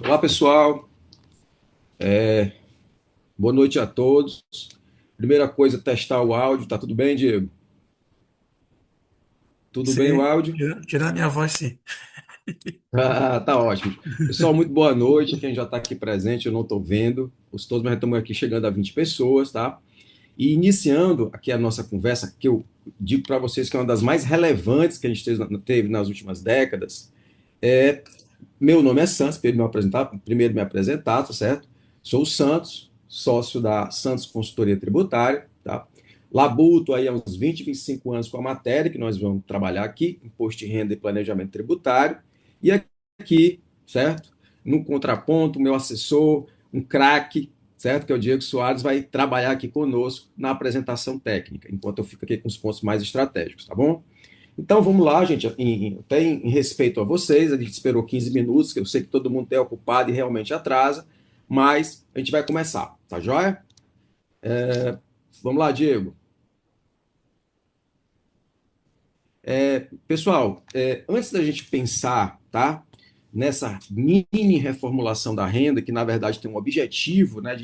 Olá, pessoal. Boa noite a todos. Primeira coisa, testar o áudio. Tá tudo bem, Diego? Tudo bem o Sim, áudio? tirando a minha voz, sim. Ah, tá ótimo. Pessoal, muito boa noite. Quem já está aqui presente, eu não estou vendo. Os todos, mas já estamos aqui chegando a 20 pessoas, tá? E iniciando aqui a nossa conversa, que eu digo para vocês que é uma das mais relevantes que a gente teve nas últimas décadas. É, Meu nome é Santos, primeiro me apresentar, tá certo? Sou o Santos, sócio da Santos Consultoria Tributária, tá? Labuto aí há uns 20, 25 anos com a matéria que nós vamos trabalhar aqui, imposto de renda e planejamento tributário. E aqui, certo? No contraponto, o meu assessor, um craque, certo? Que é o Diego Soares, vai trabalhar aqui conosco na apresentação técnica, enquanto eu fico aqui com os pontos mais estratégicos, tá bom? Então vamos lá, gente. Até em respeito a vocês, a gente esperou 15 minutos, que eu sei que todo mundo é ocupado e realmente atrasa, mas a gente vai começar, tá joia? Vamos lá, Diego. Pessoal, antes da gente pensar, tá? Nessa mini reformulação da renda, que na verdade tem um objetivo, né,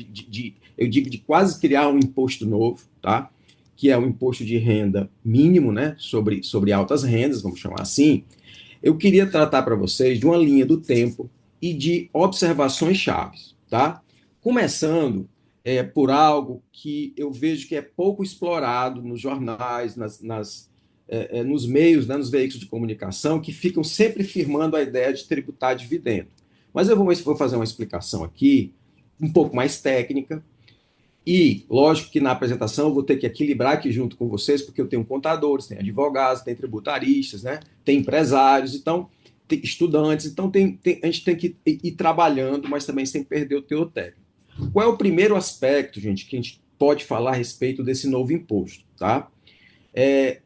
eu digo, de quase criar um imposto novo, tá? Que é o imposto de renda mínimo, né? Sobre altas rendas, vamos chamar assim. Eu queria tratar para vocês de uma linha do tempo e de observações chaves, tá? Começando por algo que eu vejo que é pouco explorado nos jornais, nos meios, né, nos veículos de comunicação, que ficam sempre firmando a ideia de tributar dividendo. Mas eu vou fazer uma explicação aqui, um pouco mais técnica, e, lógico que na apresentação eu vou ter que equilibrar aqui junto com vocês, porque eu tenho contadores, tem advogados, tem tributaristas, né? Tem empresários, então, tem estudantes, então a gente tem que ir trabalhando, mas também sem perder o teu técnico. Qual é o primeiro aspecto, gente, que a gente pode falar a respeito desse novo imposto, tá?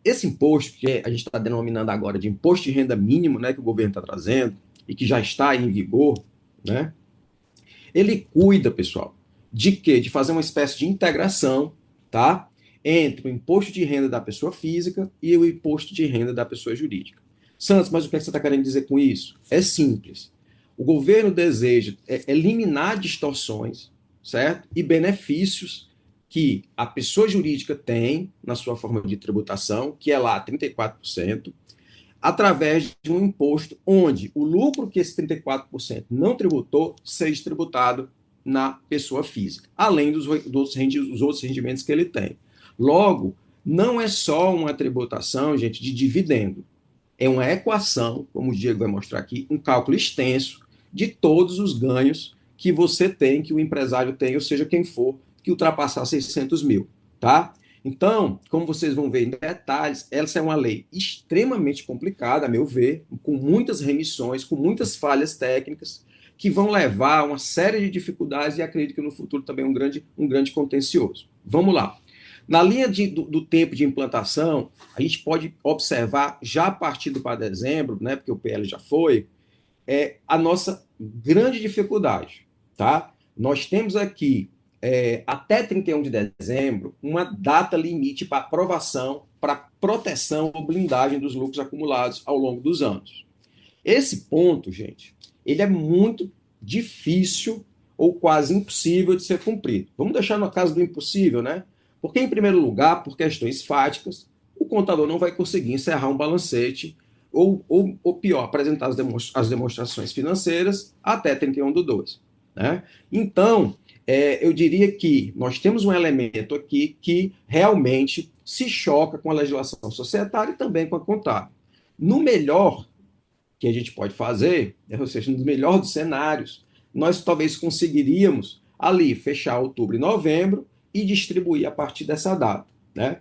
Esse imposto, que a gente está denominando agora de imposto de renda mínimo, né, que o governo está trazendo e que já está em vigor, né? Ele cuida, pessoal, de quê? De fazer uma espécie de integração, tá? Entre o imposto de renda da pessoa física e o imposto de renda da pessoa jurídica. Santos, mas o que você está querendo dizer com isso? É simples. O governo deseja eliminar distorções, certo? E benefícios que a pessoa jurídica tem na sua forma de tributação, que é lá 34%, através de um imposto onde o lucro que esse 34% não tributou seja tributado na pessoa física, além dos outros rendimentos que ele tem. Logo, não é só uma tributação, gente, de dividendo. É uma equação, como o Diego vai mostrar aqui, um cálculo extenso de todos os ganhos que você tem, que o empresário tem, ou seja, quem for, que ultrapassar 600 mil, tá? Então, como vocês vão ver em detalhes, essa é uma lei extremamente complicada, a meu ver, com muitas remissões, com muitas falhas técnicas, que vão levar a uma série de dificuldades e acredito que no futuro também um grande contencioso. Vamos lá. Na linha do tempo de implantação, a gente pode observar já a partir do para dezembro, né, porque o PL já foi, a nossa grande dificuldade, tá? Nós temos aqui até 31 de dezembro uma data limite para aprovação para proteção ou blindagem dos lucros acumulados ao longo dos anos. Esse ponto, gente, ele é muito difícil ou quase impossível de ser cumprido. Vamos deixar na casa do impossível, né? Porque, em primeiro lugar, por questões fáticas, o contador não vai conseguir encerrar um balancete ou pior, apresentar as demonstrações financeiras até 31 do 12. Né? Então, eu diria que nós temos um elemento aqui que realmente se choca com a legislação societária e também com a contábil. No melhor que a gente pode fazer, ou seja, no melhor dos cenários, nós talvez conseguiríamos ali fechar outubro e novembro e distribuir a partir dessa data. Né?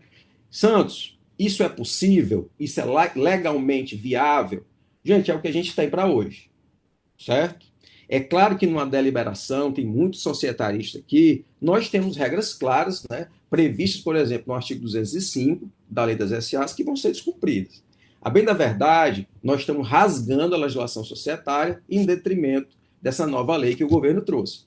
Santos, isso é possível? Isso é legalmente viável? Gente, é o que a gente tem para hoje, certo? É claro que numa deliberação, tem muito societarista aqui, nós temos regras claras, né, previstas, por exemplo, no artigo 205 da Lei das SAs, que vão ser descumpridas. A bem da verdade, nós estamos rasgando a legislação societária em detrimento dessa nova lei que o governo trouxe.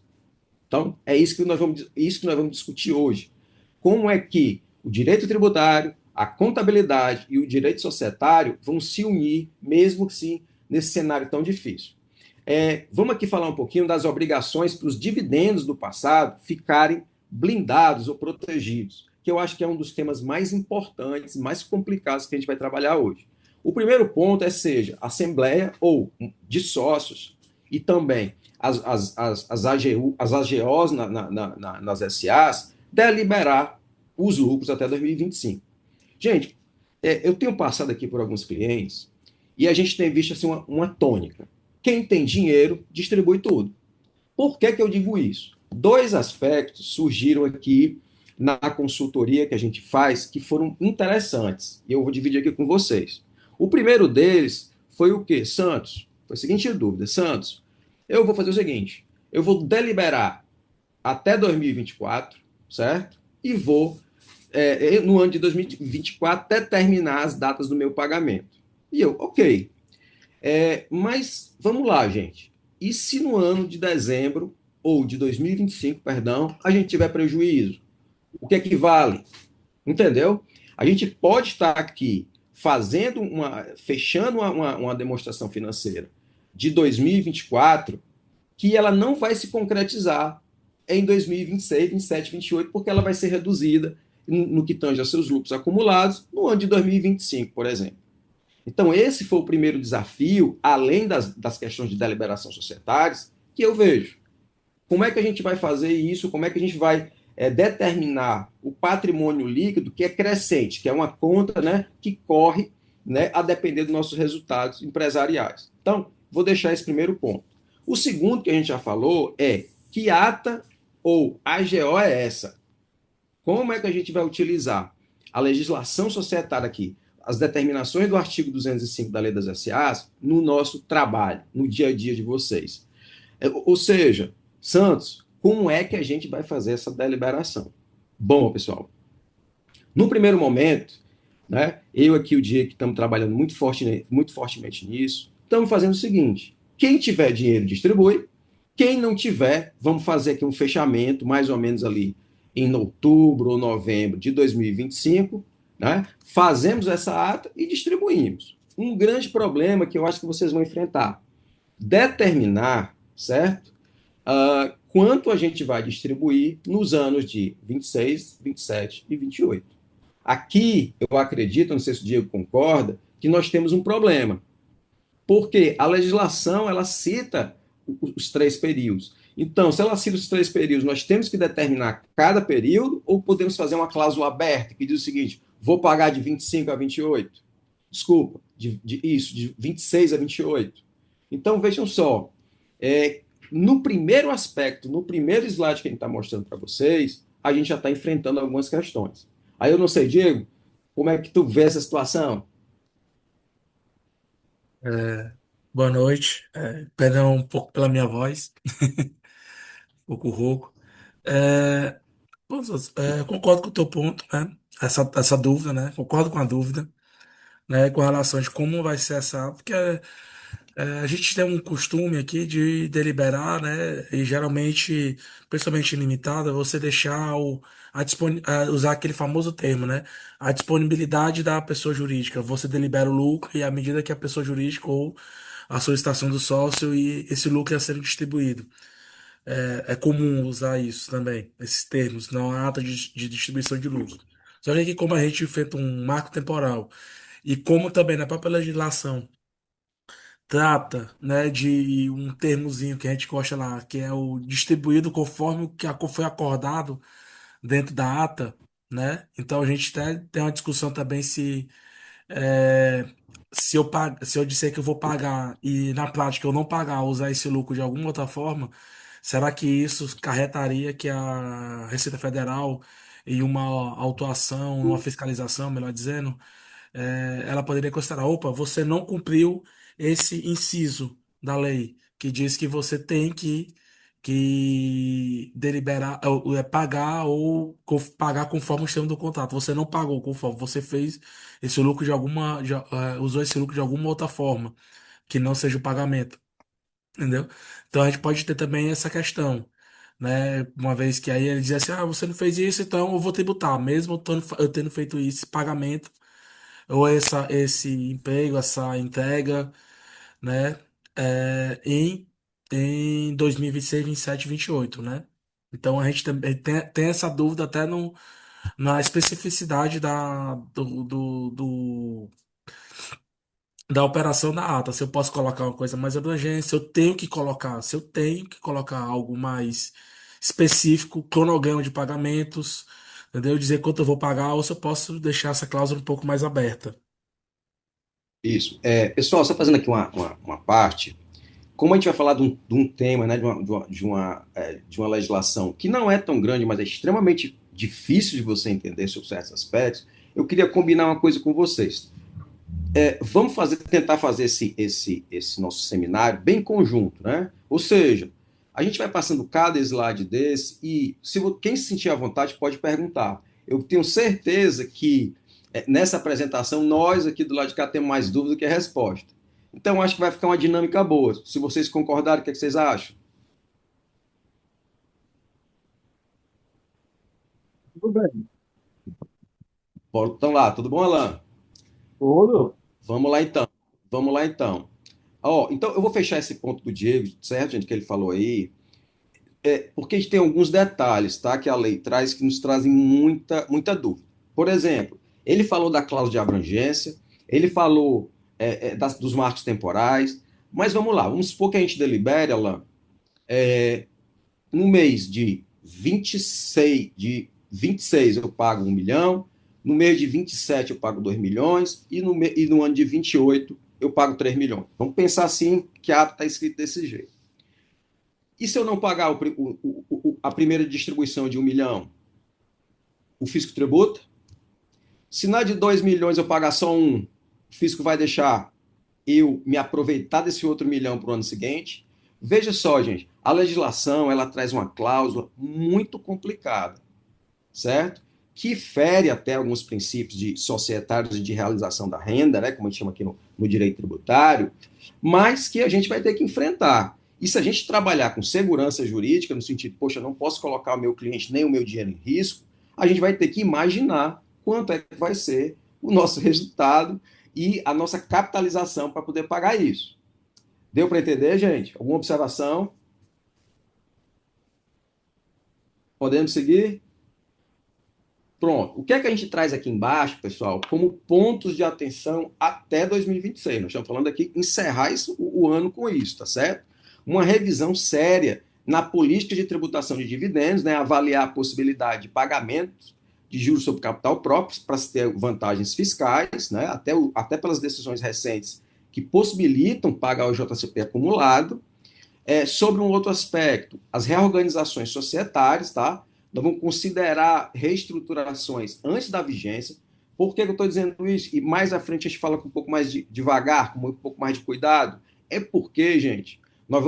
Então, é isso que nós vamos discutir hoje. Como é que o direito tributário, a contabilidade e o direito societário vão se unir, mesmo assim, nesse cenário tão difícil. Vamos aqui falar um pouquinho das obrigações para os dividendos do passado ficarem blindados ou protegidos, que eu acho que é um dos temas mais importantes, mais complicados que a gente vai trabalhar hoje. O primeiro ponto é seja assembleia ou de sócios e também as AGOs nas SAs deliberar os lucros até 2025. Gente, eu tenho passado aqui por alguns clientes e a gente tem visto assim, uma tônica. Quem tem dinheiro distribui tudo. Por que eu digo isso? Dois aspectos surgiram aqui na consultoria que a gente faz que foram interessantes. E eu vou dividir aqui com vocês. O primeiro deles foi o quê? Santos. Foi a seguinte dúvida. Santos, eu vou fazer o seguinte. Eu vou deliberar até 2024, certo? E vou, no ano de 2024, determinar as datas do meu pagamento. E eu, ok. Mas vamos lá, gente. E se no ano de dezembro, ou de 2025, perdão, a gente tiver prejuízo? O que é que vale? Entendeu? A gente pode estar aqui fechando uma demonstração financeira de 2024 que ela não vai se concretizar em 2026, 27, 28, porque ela vai ser reduzida no que tange aos seus lucros acumulados no ano de 2025, por exemplo. Então, esse foi o primeiro desafio, além das questões de deliberação societárias, que eu vejo. Como é que a gente vai fazer isso? Como é que a gente vai determinar o patrimônio líquido que é crescente, que é uma conta, né, que corre, né, a depender dos nossos resultados empresariais? Então, vou deixar esse primeiro ponto. O segundo que a gente já falou é que ata ou AGO é essa? Como é que a gente vai utilizar a legislação societária aqui, as determinações do artigo 205 da Lei das SAs, no nosso trabalho, no dia a dia de vocês? Ou seja, Santos, como é que a gente vai fazer essa deliberação? Bom, pessoal, no primeiro momento, né, eu aqui o dia que estamos trabalhando muito fortemente nisso, estamos fazendo o seguinte: quem tiver dinheiro distribui, quem não tiver, vamos fazer aqui um fechamento, mais ou menos ali em outubro ou novembro de 2025, né? Fazemos essa ata e distribuímos. Um grande problema que eu acho que vocês vão enfrentar: determinar, certo? Quanto a gente vai distribuir nos anos de 26, 27 e 28. Aqui, eu acredito, não sei se o Diego concorda, que nós temos um problema, porque a legislação ela cita os três períodos. Então, se ela cita os três períodos, nós temos que determinar cada período ou podemos fazer uma cláusula aberta que diz o seguinte: vou pagar de 25 a 28? Desculpa, de 26 a 28. Então, vejam só, no primeiro aspecto, no primeiro slide que a gente está mostrando para vocês, a gente já está enfrentando algumas questões. Aí eu não sei, Diego, como é que tu vê essa situação? É, boa noite. Perdão um pouco pela minha voz, um pouco rouco. É, bom, concordo com o teu ponto, né? Essa dúvida, né? Concordo com a dúvida, né? Com relação de como vai ser essa, porque a gente tem um costume aqui de deliberar, né? E geralmente, principalmente limitada, você deixar usar aquele famoso termo, né? A disponibilidade da pessoa jurídica. Você delibera o lucro e à medida que a pessoa jurídica ou a solicitação do sócio e esse lucro ia sendo distribuído. É comum usar isso também, esses termos, não há ata de distribuição de lucro. Só que aqui, como a gente enfrenta um marco temporal e como também na própria legislação trata, né, de um termozinho que a gente gosta lá, que é o distribuído conforme o que foi acordado dentro da ata, né? Então a gente tem uma discussão também é, se eu disser que eu vou pagar e na prática eu não pagar, usar esse lucro de alguma outra forma, será que isso carretaria que a Receita Federal em uma autuação, uma fiscalização, melhor dizendo, ela poderia considerar, opa, você não cumpriu esse inciso da lei, que diz que você tem que deliberar, pagar ou pagar conforme o termo do contrato. Você não pagou conforme, você fez esse lucro usou esse lucro de alguma outra forma, que não seja o pagamento, entendeu? Então a gente pode ter também essa questão. Né, uma vez que aí ele diz assim, você não fez isso, então eu vou tributar, mesmo eu tendo feito esse pagamento, ou esse emprego, essa entrega, né, em em 2026, 27, 28, né? Então a gente também tem essa dúvida até no, na especificidade da operação da ata. Se eu posso colocar uma coisa mais abrangente, se eu tenho que colocar algo mais específico, cronograma de pagamentos, entendeu? Dizer quanto eu vou pagar, ou se eu posso deixar essa cláusula um pouco mais aberta. Isso. Pessoal, só fazendo aqui uma parte, como a gente vai falar de um tema, né, de uma legislação que não é tão grande, mas é extremamente difícil de você entender sobre certos aspectos, eu queria combinar uma coisa com vocês. Vamos tentar fazer esse nosso seminário bem conjunto, né? Ou seja, a gente vai passando cada slide desse e quem se sentir à vontade pode perguntar. Eu tenho certeza que nessa apresentação nós aqui do lado de cá temos mais dúvida que a resposta. Então acho que vai ficar uma dinâmica boa. Se vocês concordarem, o que é que vocês acham? Tudo bem. Então lá, tudo bom, Alan? Tudo? Vamos lá então. Vamos lá então. Então eu vou fechar esse ponto do Diego, certo, gente, que ele falou aí. Porque a gente tem alguns detalhes, tá, que a lei traz que nos trazem muita dúvida. Por exemplo, ele falou da cláusula de abrangência, ele falou dos marcos temporais, mas vamos lá, vamos supor que a gente delibere, Alan, no mês de 26 eu pago 1 milhão, no mês de 27 eu pago 2 milhões e no ano de 28 eu pago 3 milhões. Vamos pensar assim que a ata está escrito desse jeito. E se eu não pagar a primeira distribuição de 1 milhão, o fisco tributa? Se na de 2 milhões eu pagar só um, o fisco vai deixar eu me aproveitar desse outro milhão para o ano seguinte? Veja só, gente, a legislação ela traz uma cláusula muito complicada, certo? Que fere até alguns princípios de societários e de realização da renda, né, como a gente chama aqui no direito tributário, mas que a gente vai ter que enfrentar. E se a gente trabalhar com segurança jurídica, no sentido, poxa, eu não posso colocar o meu cliente nem o meu dinheiro em risco, a gente vai ter que imaginar quanto é que vai ser o nosso resultado e a nossa capitalização para poder pagar isso. Deu para entender, gente? Alguma observação? Podemos seguir? Pronto. O que é que a gente traz aqui embaixo, pessoal, como pontos de atenção até 2026? Nós estamos falando aqui encerrar o ano com isso, tá certo? Uma revisão séria na política de tributação de dividendos, né? Avaliar a possibilidade de pagamento de juros sobre capital próprio para se ter vantagens fiscais, né? Até pelas decisões recentes que possibilitam pagar o JCP acumulado. Sobre um outro aspecto, as reorganizações societárias, tá? Nós vamos considerar reestruturações antes da vigência. Por que eu estou dizendo isso? E mais à frente a gente fala com um pouco mais devagar, com um pouco mais de cuidado. É porque, gente, a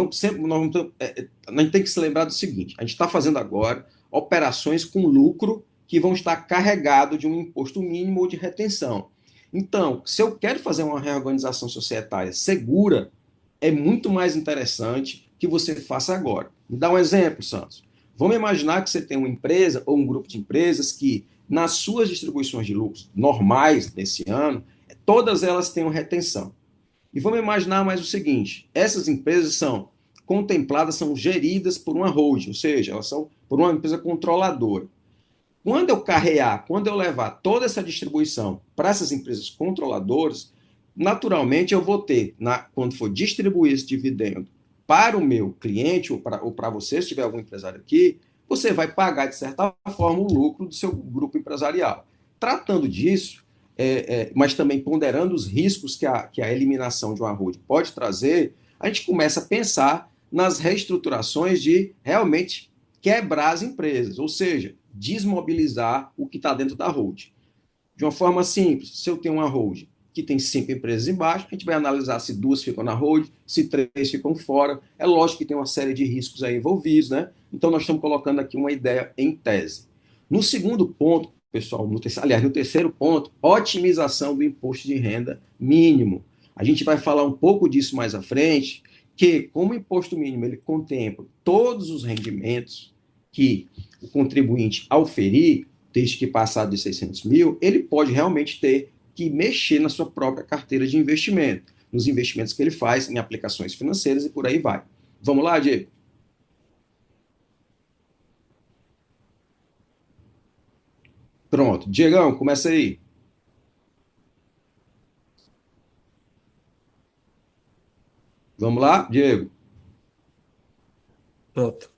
gente tem que se lembrar do seguinte: a gente está fazendo agora operações com lucro que vão estar carregados de um imposto mínimo ou de retenção. Então, se eu quero fazer uma reorganização societária segura, é muito mais interessante que você faça agora. Me dá um exemplo, Santos. Vamos imaginar que você tem uma empresa ou um grupo de empresas que, nas suas distribuições de lucros normais desse ano, todas elas tenham retenção. E vamos imaginar mais o seguinte: essas empresas são contempladas, são geridas por uma holding, ou seja, elas são por uma empresa controladora. Quando eu levar toda essa distribuição para essas empresas controladoras, naturalmente eu vou ter, quando for distribuir esse dividendo para o meu cliente ou para você, se tiver algum empresário aqui, você vai pagar, de certa forma, o lucro do seu grupo empresarial. Tratando disso, mas também ponderando os riscos que a eliminação de uma holding pode trazer, a gente começa a pensar nas reestruturações de realmente quebrar as empresas, ou seja, desmobilizar o que está dentro da holding. De uma forma simples, se eu tenho uma holding que tem 5 empresas embaixo, a gente vai analisar se 2 ficam na holding, se 3 ficam fora. É lógico que tem uma série de riscos aí envolvidos, né? Então nós estamos colocando aqui uma ideia em tese. No segundo ponto, pessoal, no terceiro ponto, otimização do imposto de renda mínimo. A gente vai falar um pouco disso mais à frente, que como o imposto mínimo ele contempla todos os rendimentos que o contribuinte auferir, desde que passado de 600 mil, ele pode realmente ter que mexer na sua própria carteira de investimento, nos investimentos que ele faz em aplicações financeiras e por aí vai. Vamos lá, Diego? Pronto. Diegão, começa aí. Vamos lá, Diego? Pronto.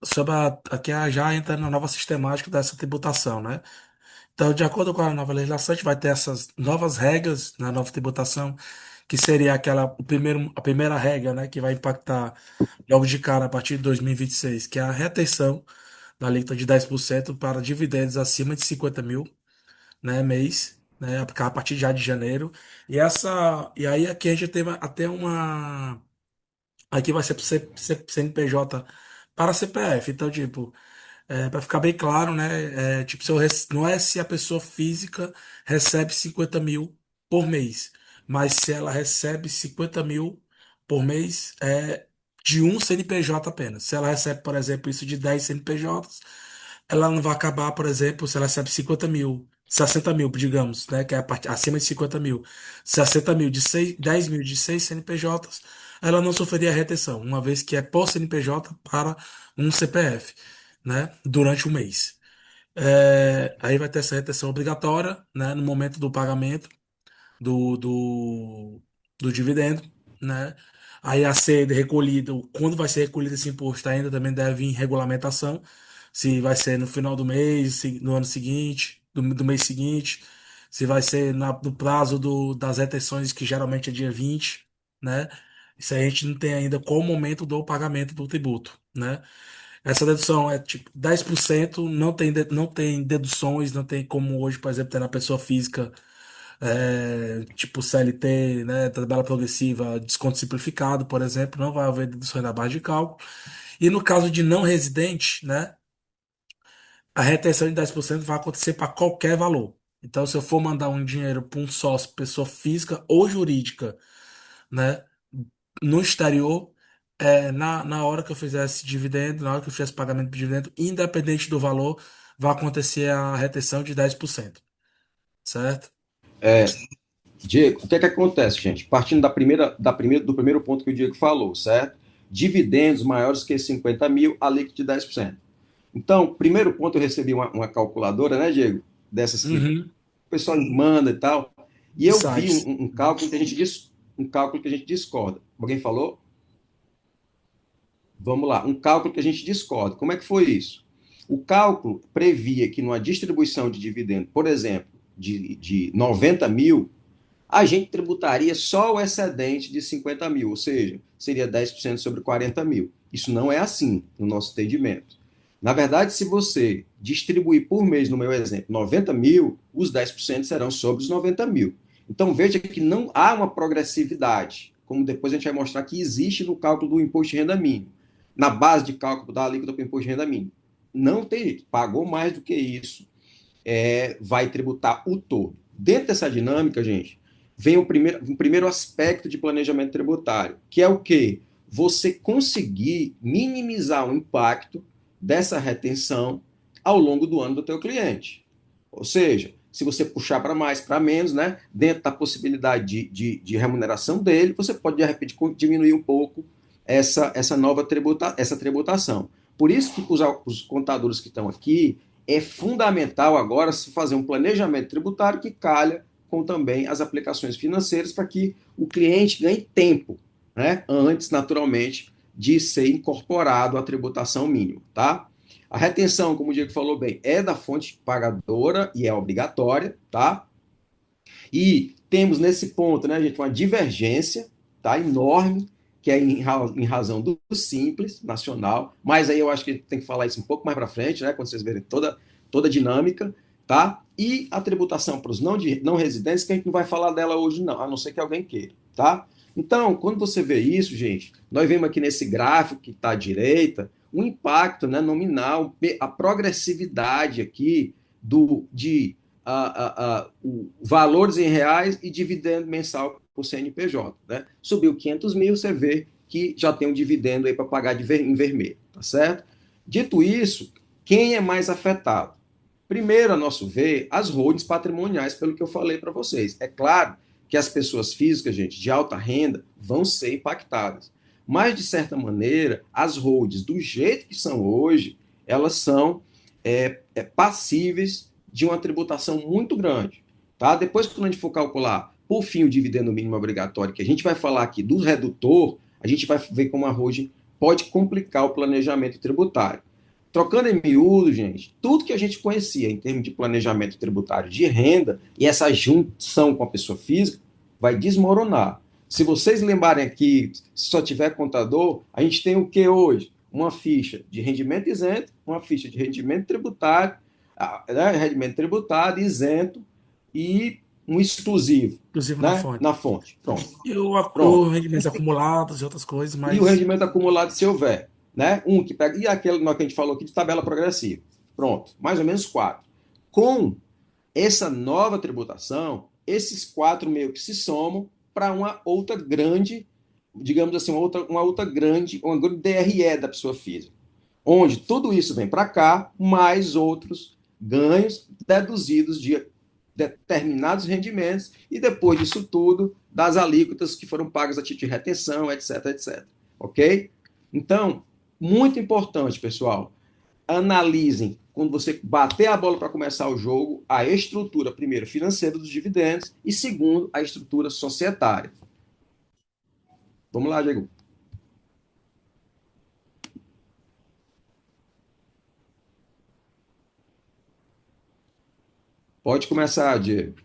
Sobre aqui já entra na nova sistemática dessa tributação, né? Então, de acordo com a nova legislação, a gente vai ter essas novas regras na nova tributação, que seria a primeira regra, né, que vai impactar logo de cara a partir de 2026, que é a retenção da alíquota de 10% para dividendos acima de 50 mil, né, mês, né, a partir já de janeiro. E aí aqui a gente tem até uma. Aqui vai ser para CNPJ para CPF. Então, tipo. Para ficar bem claro, né? Tipo, não é se a pessoa física recebe 50 mil por mês, mas se ela recebe 50 mil por mês, de um CNPJ apenas. Se ela recebe, por exemplo, isso de 10 CNPJs, ela não vai acabar, por exemplo, se ela recebe 50 mil, 60 mil, digamos, né? Que é acima de 50 mil, 60 mil de 6, 10 mil de 6 CNPJs, ela não sofreria retenção, uma vez que é por CNPJ para um CPF, né, durante o mês. Aí vai ter essa retenção obrigatória, né, no momento do pagamento do, do, do dividendo, né? Aí a ser recolhido, quando vai ser recolhido esse imposto, ainda também deve vir regulamentação, se vai ser no final do mês, no ano seguinte, do mês seguinte, se vai ser no prazo das retenções, que geralmente é dia 20, né? Isso aí a gente não tem ainda qual o momento do pagamento do tributo, né? Essa dedução é tipo 10%, não tem deduções, não tem como hoje, por exemplo, ter na pessoa física, tipo CLT, né, tabela progressiva, desconto simplificado, por exemplo, não vai haver deduções na base de cálculo. E no caso de não residente, né, a retenção de 10% vai acontecer para qualquer valor. Então, se eu for mandar um dinheiro para um sócio, pessoa física ou jurídica, né, no exterior, na hora que eu fizesse dividendo, na hora que eu fizesse pagamento de dividendo, independente do valor, vai acontecer a retenção de 10%, certo? Diego, o que é que acontece, gente? Partindo do primeiro ponto que o Diego falou, certo? Dividendos maiores que 50 mil, a líquida de 10%. Então, primeiro ponto, eu recebi uma calculadora, né, Diego? Dessas que o Uhum. pessoal manda e tal. E De eu vi sites. um cálculo que a gente um cálculo que a gente discorda. Alguém falou? Vamos lá, um cálculo que a gente discorda. Como é que foi isso? O cálculo previa que numa distribuição de dividendo, por exemplo, de 90 mil, a gente tributaria só o excedente de 50 mil, ou seja, seria 10% sobre 40 mil. Isso não é assim no nosso entendimento. Na verdade, se você distribuir por mês, no meu exemplo, 90 mil, os 10% serão sobre os 90 mil. Então veja que não há uma progressividade, como depois a gente vai mostrar que existe no cálculo do imposto de renda mínimo, na base de cálculo da alíquota do imposto de renda mínimo. Não tem jeito, pagou mais do que isso, vai tributar o todo. Dentro dessa dinâmica, gente, vem um primeiro aspecto de planejamento tributário, que é o quê? Você conseguir minimizar o impacto dessa retenção ao longo do ano do teu cliente. Ou seja, se você puxar para mais, para menos, né, dentro da possibilidade de remuneração dele, você pode, de repente, diminuir um pouco essa nova essa tributação. Por isso que os contadores que estão aqui, é fundamental agora se fazer um planejamento tributário que calha com também as aplicações financeiras para que o cliente ganhe tempo, né, antes, naturalmente, de ser incorporado à tributação mínima, tá? A retenção, como o Diego falou bem, é da fonte pagadora e é obrigatória, tá? E temos nesse ponto, né, gente, uma divergência, tá, enorme, que é em razão do simples nacional, mas aí eu acho que tem que falar isso um pouco mais para frente, né, quando vocês verem toda a dinâmica, tá? E a tributação para os não residentes, que a gente não vai falar dela hoje não, a não ser que alguém queira, tá? Então, quando você vê isso, gente, nós vemos aqui nesse gráfico que está à direita, o impacto, né, nominal, a progressividade aqui de valores em reais e dividendo mensal por CNPJ. Né? Subiu 500 mil, você vê que já tem um dividendo aí para pagar em vermelho, tá certo? Dito isso, quem é mais afetado? Primeiro, a nosso ver, as holdings patrimoniais, pelo que eu falei para vocês. É claro que as pessoas físicas, gente, de alta renda, vão ser impactadas. Mas, de certa maneira, as holdings, do jeito que são hoje, elas são passíveis de uma tributação muito grande. Tá? Depois, quando a gente for calcular, por fim, o dividendo mínimo obrigatório, que a gente vai falar aqui do redutor, a gente vai ver como a holding pode complicar o planejamento tributário. Trocando em miúdo, gente, tudo que a gente conhecia em termos de planejamento tributário de renda e essa junção com a pessoa física vai desmoronar. Se vocês lembrarem aqui, se só tiver contador, a gente tem o que hoje? Uma ficha de rendimento isento, uma ficha de rendimento tributário, rendimento tributário, isento e um exclusivo, inclusive na né? fonte. Na fonte. Pronto. E Pronto. rendimentos acumulados e outras coisas, E o mas rendimento acumulado, se houver, né? Um que pega. E aquele que a gente falou aqui de tabela progressiva. Pronto. Mais ou menos quatro. Com essa nova tributação, esses quatro meio que se somam para uma outra grande, digamos assim, uma grande DRE da pessoa física, onde tudo isso vem para cá, mais outros ganhos deduzidos de determinados rendimentos e depois disso tudo, das alíquotas que foram pagas a título de retenção, etc, etc. Ok? Então, muito importante, pessoal, analisem, quando você bater a bola para começar o jogo, a estrutura, primeiro, financeira dos dividendos e, segundo, a estrutura societária. Vamos lá, Diego. Pode começar, Diego.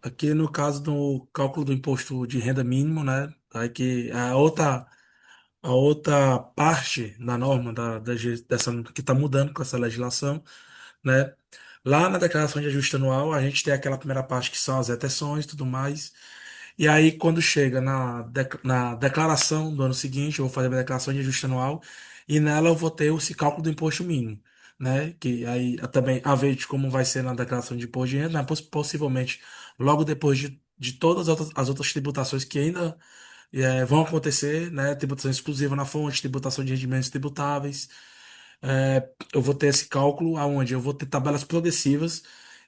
aqui no caso do cálculo do imposto de renda mínimo, né? Aí que a outra parte da norma dessa que está mudando com essa legislação, né? Lá na declaração de ajuste anual, a gente tem aquela primeira parte que são as retenções e tudo mais. E aí, quando chega na declaração do ano seguinte, eu vou fazer a declaração de ajuste anual e nela eu vou ter esse cálculo do imposto mínimo, né? Que aí também, a ver de como vai ser na declaração de imposto de renda, né? Possivelmente logo depois de todas as outras tributações que ainda vão acontecer, né? Tributação exclusiva na fonte, tributação de rendimentos tributáveis. Eu vou ter esse cálculo aonde eu vou ter tabelas progressivas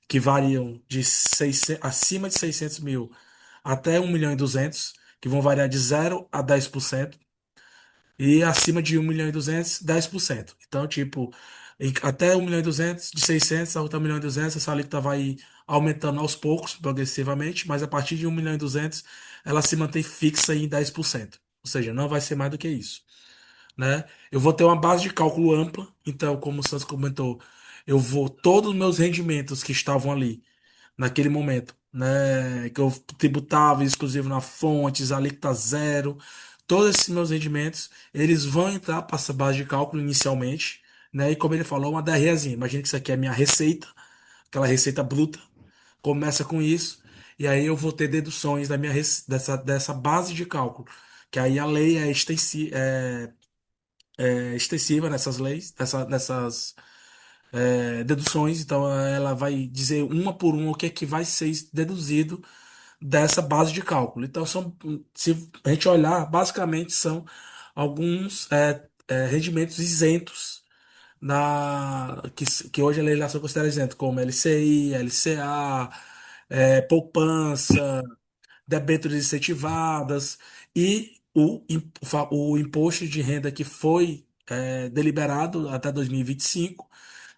que variam de 600, acima de 600 mil até 1.200.000, que vão variar de 0 a 10%, e acima de 1.200.000, 10%. Então, tipo, até 1.200.000, de 600 a até 1.200.000, essa alíquota vai aumentando aos poucos, progressivamente, mas a partir de 1.200.000, ela se mantém fixa em 10%. Ou seja, não vai ser mais do que isso, né? Eu vou ter uma base de cálculo ampla, então, como o Santos comentou, todos os meus rendimentos que estavam ali naquele momento, né? Que eu tributava exclusivo na fontes, alíquota zero, todos esses meus rendimentos, eles vão entrar para essa base de cálculo inicialmente, né? E como ele falou, uma DREzinha. Imagina que isso aqui é a minha receita, aquela receita bruta, começa com isso, e aí eu vou ter deduções dessa base de cálculo. Que aí a lei é extensiva nessas leis, nessas deduções, então ela vai dizer uma por uma o que é que vai ser deduzido dessa base de cálculo. Então, se a gente olhar, basicamente são alguns rendimentos isentos que hoje a legislação considera isento, como LCI, LCA, poupança, debêntures incentivadas e o imposto de renda que foi deliberado até 2025,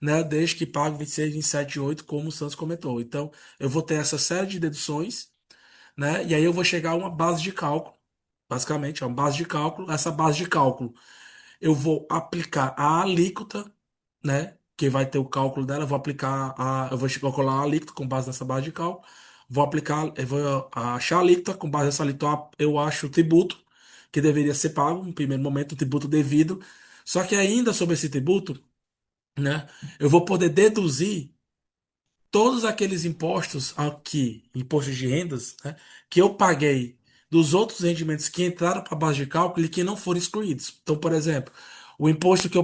né, desde que pago 26, 27 e 8, como o Santos comentou. Então, eu vou ter essa série de deduções, né, e aí eu vou chegar a uma base de cálculo, basicamente, é uma base de cálculo. Essa base de cálculo eu vou aplicar a alíquota, né? Que vai ter o cálculo dela, eu vou calcular a alíquota com base nessa base de cálculo, eu vou achar a alíquota, com base nessa alíquota eu acho o tributo que deveria ser pago, no primeiro momento, o tributo devido. Só que ainda sobre esse tributo, né? Eu vou poder deduzir todos aqueles impostos aqui, impostos de rendas, né, que eu paguei dos outros rendimentos que entraram para a base de cálculo e que não foram excluídos. Então, por exemplo, o imposto que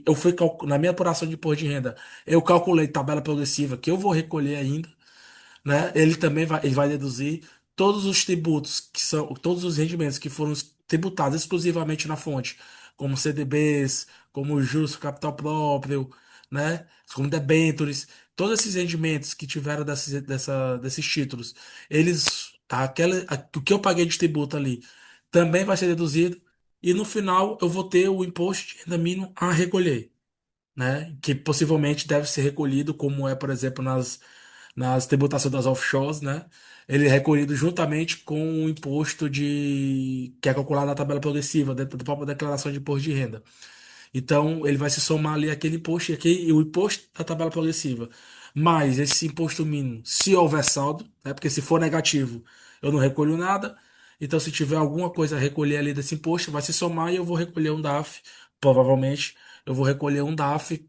eu fui na minha apuração de imposto de renda, eu calculei tabela progressiva que eu vou recolher ainda, né? Ele vai deduzir todos os tributos que são todos os rendimentos que foram tributados exclusivamente na fonte, como CDBs, como juros sobre capital próprio, né? Como debêntures, todos esses rendimentos que tiveram desses títulos, o que eu paguei de tributo ali também vai ser deduzido, e no final eu vou ter o imposto de renda mínima a recolher, né? Que possivelmente deve ser recolhido, como é, por exemplo, nas tributações das offshores, né? Ele é recolhido juntamente com o imposto que é calculado na tabela progressiva, dentro da própria declaração de imposto de renda. Então, ele vai se somar ali aquele imposto e o imposto da tabela progressiva, mais esse imposto mínimo, se houver saldo, né? Porque se for negativo, eu não recolho nada. Então, se tiver alguma coisa a recolher ali desse imposto, vai se somar e eu vou recolher um DAF. Provavelmente, eu vou recolher um DAF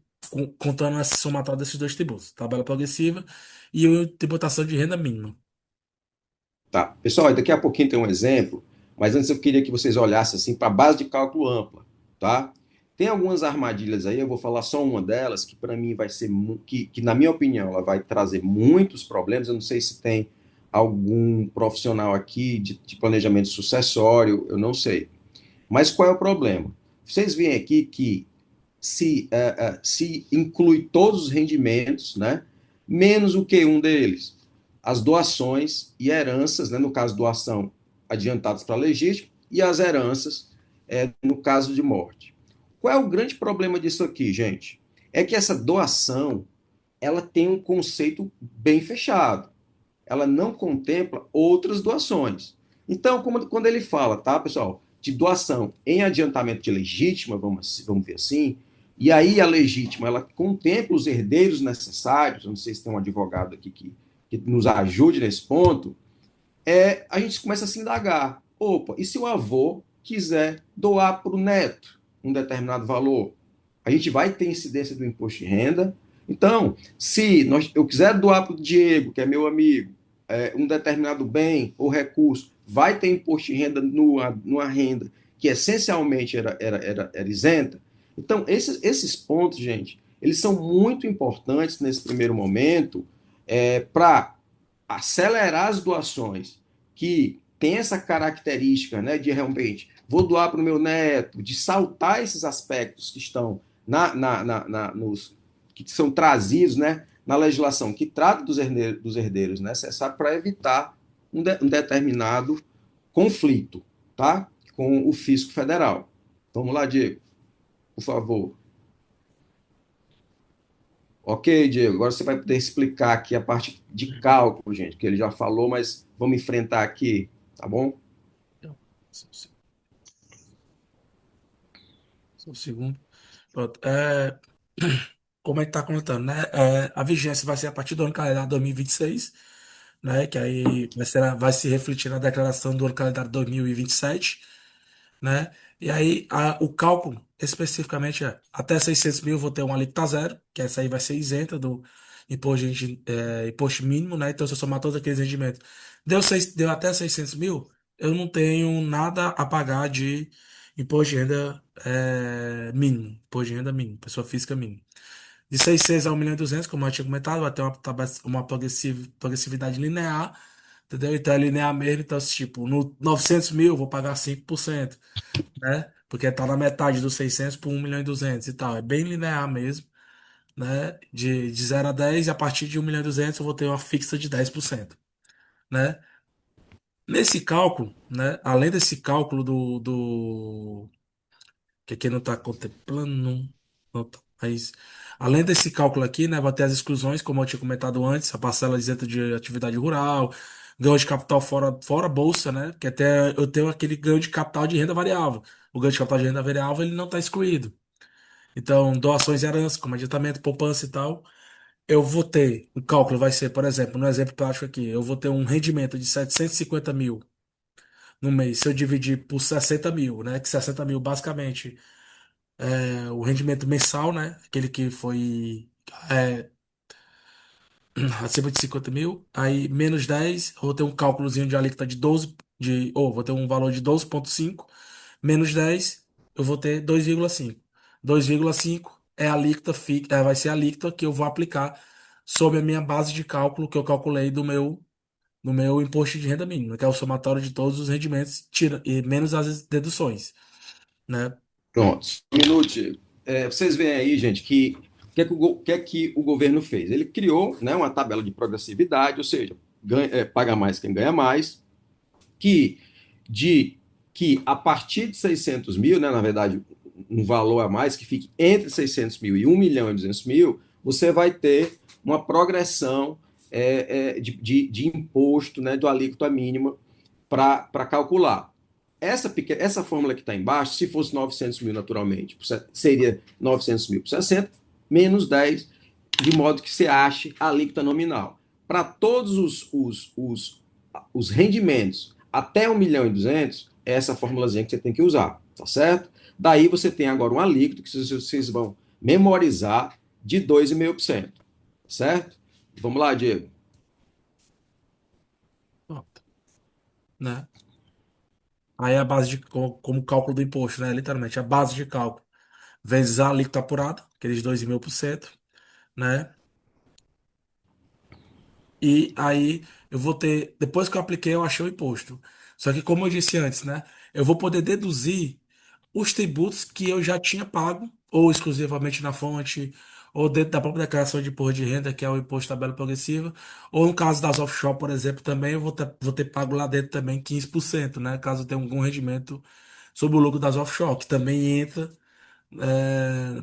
contando essa somatória desses dois tributos, tabela progressiva e a tributação de renda mínima. Tá. Pessoal, daqui a pouquinho tem um exemplo, mas antes eu queria que vocês olhassem assim para a base de cálculo ampla, tá? Tem algumas armadilhas aí, eu vou falar só uma delas, que para mim vai ser, que na minha opinião, ela vai trazer muitos problemas. Eu não sei se tem algum profissional aqui de planejamento sucessório, eu não sei. Mas qual é o problema? Vocês veem aqui que se inclui todos os rendimentos, né? Menos o que um deles? As doações e heranças, né? No caso, doação adiantadas para legítimo, e as heranças, no caso de morte. Qual é o grande problema disso aqui, gente? É que essa doação ela tem um conceito bem fechado. Ela não contempla outras doações. Então, quando ele fala, tá, pessoal, de doação em adiantamento de legítima, vamos ver assim, e aí a legítima, ela contempla os herdeiros necessários, eu não sei se tem um advogado aqui que nos ajude nesse ponto, a gente começa a se indagar. Opa, e se o avô quiser doar para o neto um determinado valor? A gente vai ter incidência do imposto de renda. Então, se eu quiser doar para o Diego, que é meu amigo, um determinado bem ou recurso, vai ter imposto de renda numa renda que essencialmente era isenta. Então, esses pontos, gente, eles são muito importantes nesse primeiro momento para acelerar as doações que tem essa característica, né, de realmente vou doar para o meu neto, de saltar esses aspectos que estão que são trazidos, né, na legislação que trata dos herdeiros necessários para evitar um determinado conflito, tá, com o fisco federal. Vamos lá, Diego, por favor. Ok, Diego, agora você vai poder explicar aqui a parte de cálculo, gente, que ele já falou, mas vamos enfrentar aqui, tá bom? Então, só um segundo. Pronto. Como é que tá contando, né? A vigência vai ser a partir do ano calendário 2026, né? Que aí vai se refletir na declaração do ano calendário 2027, né? E aí o cálculo especificamente é até 600 mil vou ter uma alíquota zero, que essa aí vai ser isenta do imposto mínimo, né? Então, se eu somar todos aqueles rendimentos, deu até 600 mil, eu não tenho nada a pagar de imposto de renda mínimo, imposto de renda mínimo, pessoa física mínima. De 600 a 1.200.000, como eu tinha comentado, vai ter uma progressividade linear, entendeu? Então é linear mesmo, então, tipo, no 900 mil eu vou pagar 5%, né? Porque tá na metade dos 600 por 1.200.000 e tal. É bem linear mesmo, né? De 0 a 10 e a partir de 1.200.000 eu vou ter uma fixa de 10%, né? Nesse cálculo, né? Além desse cálculo que aqui não está contemplando, não tá. Mas, além desse cálculo aqui, né, vai ter as exclusões, como eu tinha comentado antes, a parcela isenta de atividade rural, ganho de capital fora bolsa, né, que até eu tenho aquele ganho de capital de renda variável. O ganho de capital de renda variável, ele não está excluído. Então, doações e heranças, como adiantamento, poupança e tal, eu vou ter, o cálculo vai ser, por exemplo, no exemplo prático aqui, eu vou ter um rendimento de 750 mil no mês, se eu dividir por 60 mil, né, que 60 mil basicamente o rendimento mensal, né? Aquele que foi é, acima de 50 mil, aí menos 10, eu vou ter um cálculozinho de alíquota de 12, ou vou ter um valor de 12,5, menos 10, eu vou ter 2,5. 2,5 é a alíquota, vai ser a alíquota que eu vou aplicar sobre a minha base de cálculo que eu calculei do meu imposto de renda mínima, que é o somatório de todos os rendimentos, e menos as deduções, né? Pronto. Um minuto, Diego. Vocês veem aí, gente, que o que é que o governo fez? Ele criou, né, uma tabela de progressividade, ou seja, paga mais quem ganha mais, que de que a partir de 600 mil, né, na verdade, um valor a mais que fique entre 600 mil e 1 milhão e 200 mil, você vai ter uma progressão de imposto, né, do alíquota mínima para calcular. Essa fórmula que está embaixo, se fosse 900 mil naturalmente, seria 900 mil por 60, menos 10, de modo que você ache a alíquota nominal. Para todos os rendimentos até 1 milhão e 200, é essa formulazinha que você tem que usar, tá certo? Daí você tem agora um alíquota que vocês vão memorizar de 2,5%, certo? Vamos lá, Diego. Pronto, né? Aí a base de, como cálculo do imposto, né? Literalmente, a base de cálculo vezes a alíquota apurada, aqueles 2,5%, né? E aí eu vou ter, depois que eu apliquei, eu achei o imposto. Só que, como eu disse antes, né? Eu vou poder deduzir os tributos que eu já tinha pago, ou exclusivamente na fonte, ou dentro da própria declaração de imposto de renda, que é o imposto de tabela progressiva, ou no caso das offshore, por exemplo, também eu vou ter pago lá dentro também 15%, né? Caso eu tenha algum rendimento sobre o lucro das offshore, que também entra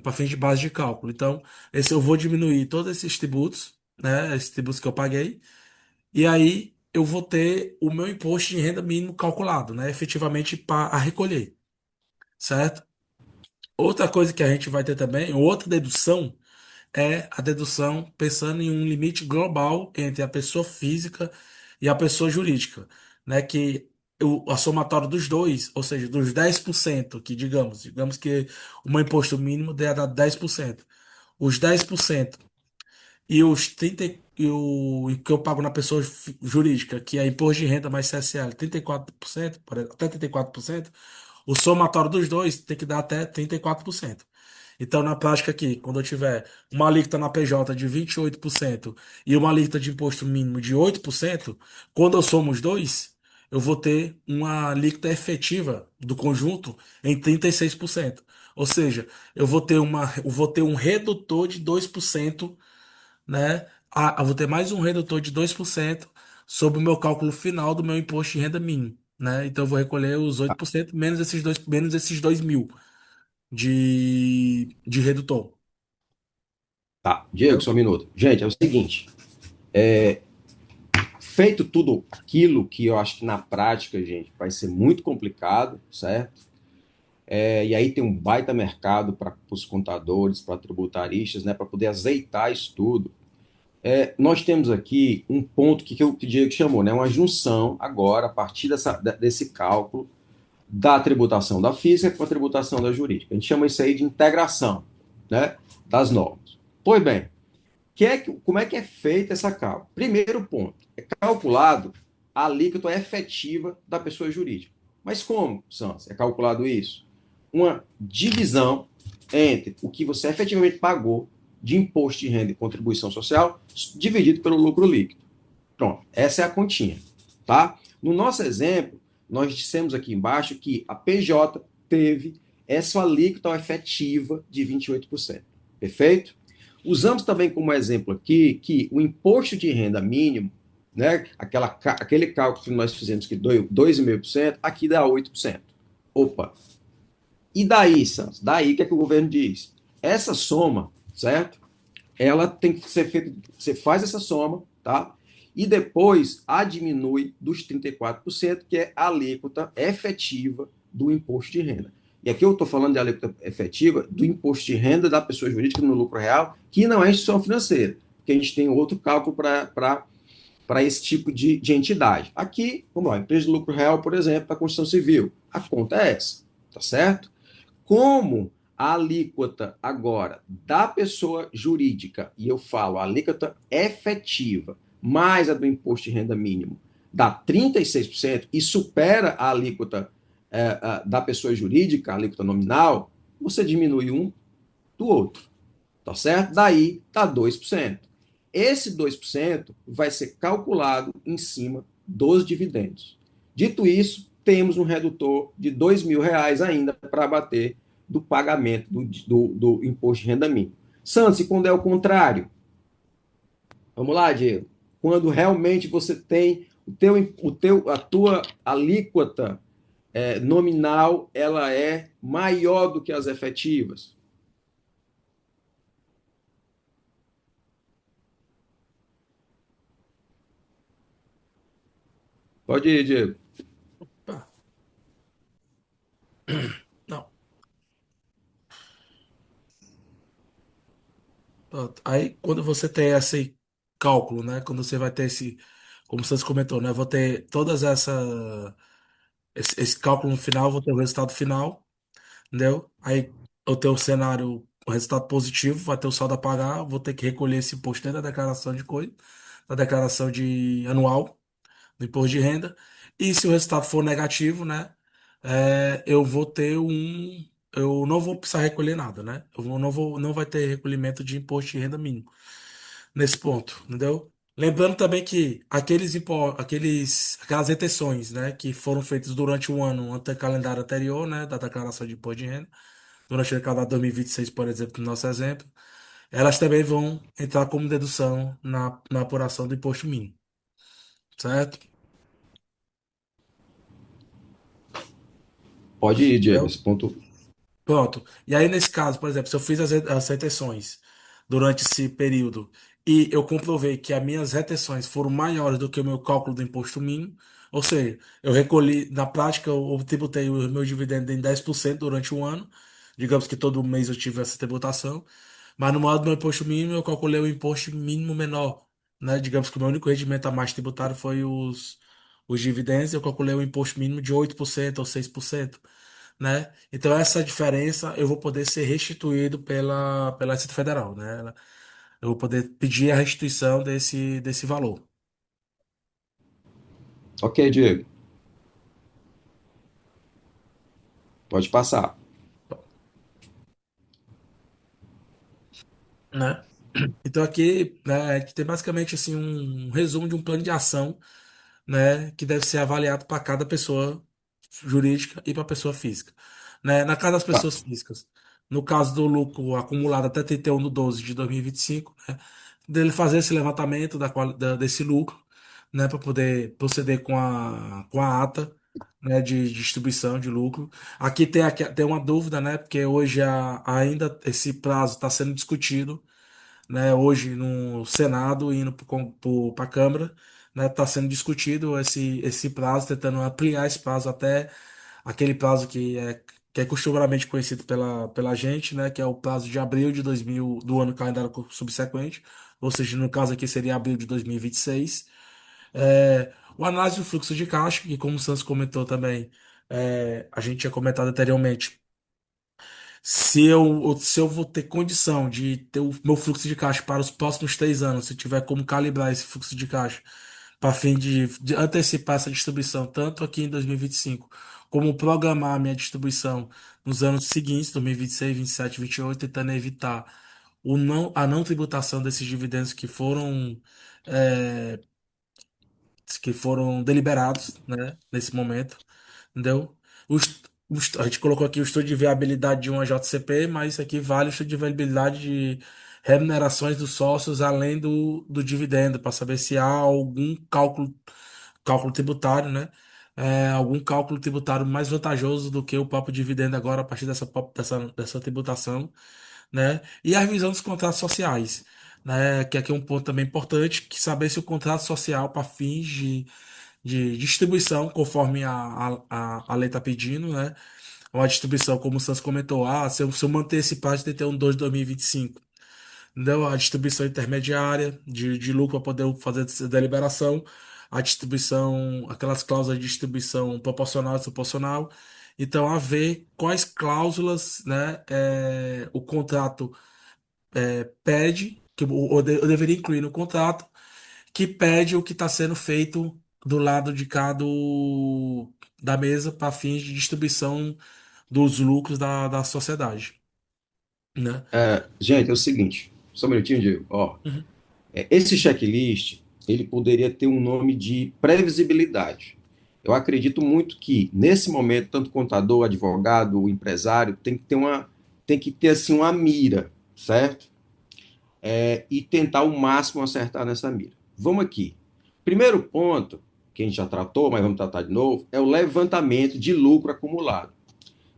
para fins de base de cálculo. Então, esse eu vou diminuir todos esses tributos, né? Esses tributos que eu paguei, e aí eu vou ter o meu imposto de renda mínimo calculado, né? Efetivamente para recolher, certo? Outra coisa que a gente vai ter também, outra dedução, é a dedução pensando em um limite global entre a pessoa física e a pessoa jurídica, né? Que a somatória dos dois, ou seja, dos 10%, que digamos que o meu imposto mínimo dê a dar 10%. Os 10% e os 30 e o que eu pago na pessoa jurídica, que é imposto de renda mais CSL, 34%, até 34%, o somatório dos dois tem que dar até 34%. Então, na prática aqui, quando eu tiver uma alíquota na PJ de 28% e uma alíquota de imposto mínimo de 8%, quando eu somo os dois, eu vou ter uma alíquota efetiva do conjunto em 36%. Ou seja, eu vou ter um redutor de 2%, né? Eu vou ter mais um redutor de 2% sobre o meu cálculo final do meu imposto de renda mínimo, né? Então eu vou recolher os 8% menos esses 2 mil de redutor. Tá, Diego, Entendeu? só um minuto. Gente, é o seguinte, feito tudo aquilo que eu acho que na prática, gente, vai ser muito complicado, certo? E aí tem um baita mercado para os contadores, para tributaristas, né, para poder azeitar isso tudo. Nós temos aqui um ponto que o Diego chamou, né, uma junção agora, a partir desse cálculo da tributação da física com a tributação da jurídica. A gente chama isso aí de integração, né, das normas. Pois bem, como é que é feita essa cálculo? Primeiro ponto, é calculado a alíquota efetiva da pessoa jurídica. Mas como, Sans, é calculado isso? Uma divisão entre o que você efetivamente pagou de imposto de renda e contribuição social dividido pelo lucro líquido. Pronto, essa é a continha, tá? No nosso exemplo, nós dissemos aqui embaixo que a PJ teve essa alíquota efetiva de 28%. Perfeito? Usamos também como exemplo aqui que o imposto de renda mínimo, né, aquele cálculo que nós fizemos que deu 2,5%, aqui dá 8%. Opa! E daí, Santos? Daí que é que o governo diz? Essa soma, certo? Ela tem que ser feita, você faz essa soma, tá? E depois a diminui dos 34%, que é a alíquota efetiva do imposto de renda. E aqui eu estou falando de alíquota efetiva do imposto de renda da pessoa jurídica no lucro real, que não é instituição financeira, porque a gente tem outro cálculo para esse tipo de entidade. Aqui, vamos lá, empresa de lucro real, por exemplo, da construção civil. A conta é essa, tá certo? Como a alíquota agora da pessoa jurídica, e eu falo a alíquota efetiva, mais a do imposto de renda mínimo, dá 36% e supera a alíquota da pessoa jurídica, a alíquota nominal, você diminui um do outro, tá certo? Daí dá 2%. Esse 2% vai ser calculado em cima dos dividendos. Dito isso, temos um redutor de R$ 2.000 ainda para bater do pagamento do imposto de renda mínimo. Santos, e quando é o contrário? Vamos lá, Diego. Quando realmente você tem a tua alíquota nominal ela é maior do que as efetivas? Pode ir, Diego. Pá, não. Pronto. Aí, quando você tem esse cálculo, né? Quando você vai ter esse, como vocês comentou, né? Vou ter todas esse cálculo no final, vou ter o resultado final, entendeu? Aí eu tenho o cenário, o resultado positivo, vai ter o saldo a pagar, vou ter que recolher esse imposto dentro da declaração de coisa, da declaração de anual do imposto de renda. E se o resultado for negativo, né? Eu vou ter um. Eu não vou precisar recolher nada, né? Não vai ter recolhimento de imposto de renda mínimo nesse ponto, entendeu? Lembrando também que aquelas retenções, né, que foram feitas durante o ano ante calendário anterior, né, da declaração de imposto de renda, durante o calendário 2026, por exemplo, no nosso exemplo, elas também vão entrar como dedução na apuração do imposto mínimo, certo? Pode ir, Diego. Entendeu? Esse ponto. Pronto. E aí, nesse caso, por exemplo, se eu fiz as retenções durante esse período e eu comprovei que as minhas retenções foram maiores do que o meu cálculo do imposto mínimo, ou seja, eu recolhi, na prática, eu tributei o meu dividendo em 10% durante um ano, digamos que todo mês eu tive essa tributação, mas no modo do meu imposto mínimo, eu calculei o imposto mínimo menor, né? Digamos que o meu único rendimento a mais tributário foi os dividendos, eu calculei o imposto mínimo de 8% ou 6%, né? Então essa diferença eu vou poder ser restituído pela Receita Federal, né? Eu vou poder pedir a restituição desse valor. Ok, Diego. Pode passar. Né? Então aqui, né, a gente tem basicamente assim um resumo de um plano de ação, né, que deve ser avaliado para cada pessoa jurídica e para pessoa física, né? Na casa das Tá. pessoas físicas, no caso do lucro acumulado até 31 de 12 de 2025, né, dele fazer esse levantamento desse lucro, né, para poder proceder com a ata, né, de distribuição de lucro. Aqui tem uma dúvida, né, porque hoje ainda esse prazo está sendo discutido, né, hoje no Senado e indo para a Câmara, né, está sendo discutido esse prazo, tentando ampliar esse prazo até aquele prazo que é costumeiramente conhecido pela gente, né, que é o prazo de abril de 2000 do ano calendário subsequente, ou seja, no caso aqui seria abril de 2026. O análise do fluxo de caixa, que como o Santos comentou também, a gente tinha comentado anteriormente, se eu vou ter condição de ter o meu fluxo de caixa para os próximos 3 anos, se tiver como calibrar esse fluxo de caixa para fim de antecipar essa distribuição, tanto aqui em 2025, como programar a minha distribuição nos anos seguintes, 2026, 27, 28, tentando evitar a não tributação desses dividendos é, que foram deliberados, né, nesse momento, entendeu? A gente colocou aqui o estudo de viabilidade de uma JCP, mas isso aqui vale o estudo de viabilidade de remunerações dos sócios além do dividendo, para saber se há algum cálculo tributário, né? Algum cálculo tributário mais vantajoso do que o próprio dividendo agora a partir dessa tributação, né? E a revisão dos contratos sociais, né? Que aqui é um ponto também importante, que saber se o contrato social para fins de distribuição, conforme a lei está pedindo, né? Uma distribuição, como o Santos comentou, se eu manter esse prazo de 31 de 2025, entendeu? A distribuição intermediária de lucro para poder fazer essa deliberação, a distribuição, aquelas cláusulas de distribuição proporcional e desproporcional. Então, a ver quais cláusulas, né, o contrato pede, que eu deveria incluir no contrato, que pede o que está sendo feito do lado de cá da mesa para fins de distribuição dos lucros da sociedade, né? Gente, é o seguinte. Só um minutinho, Diego. Ó, Uhum. esse checklist, ele poderia ter um nome de previsibilidade. Eu acredito muito que, nesse momento, tanto o contador, o advogado, o empresário, tem que ter assim, uma mira, certo? E tentar o máximo acertar nessa mira. Vamos aqui. Primeiro ponto que a gente já tratou, mas vamos tratar de novo, é o levantamento de lucro acumulado.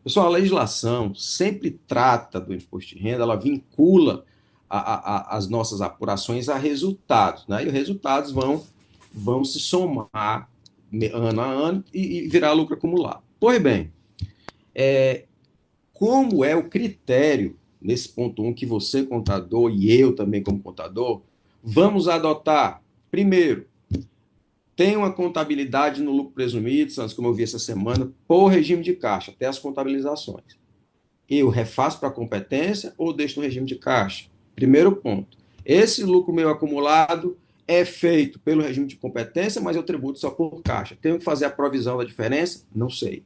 Pessoal, a legislação sempre trata do imposto de renda, ela vincula as nossas apurações a resultados, né? E os resultados vão se somar ano a ano e virar lucro acumulado. Pois bem, como é o critério, nesse ponto 1, que você, contador, e eu também como contador, vamos adotar? Primeiro, tem uma contabilidade no lucro presumido, Santos, como eu vi essa semana, por regime de caixa, até as contabilizações. Eu refaço para a competência ou deixo no regime de caixa? Primeiro ponto. Esse lucro meu acumulado é feito pelo regime de competência, mas eu tributo só por caixa. Tenho que fazer a provisão da diferença? Não sei.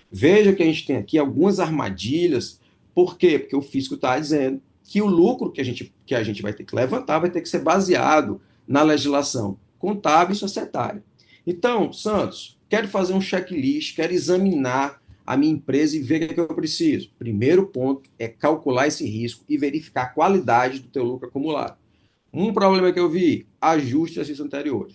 Veja que a gente tem aqui algumas armadilhas. Por quê? Porque o fisco está dizendo que o lucro que a gente vai ter que levantar vai ter que ser baseado na legislação contábil e societária. Então, Santos, quero fazer um checklist, quero examinar a minha empresa e ver o que eu preciso. Primeiro ponto é calcular esse risco e verificar a qualidade do teu lucro acumulado. Um problema que eu vi, ajuste de exercícios anteriores.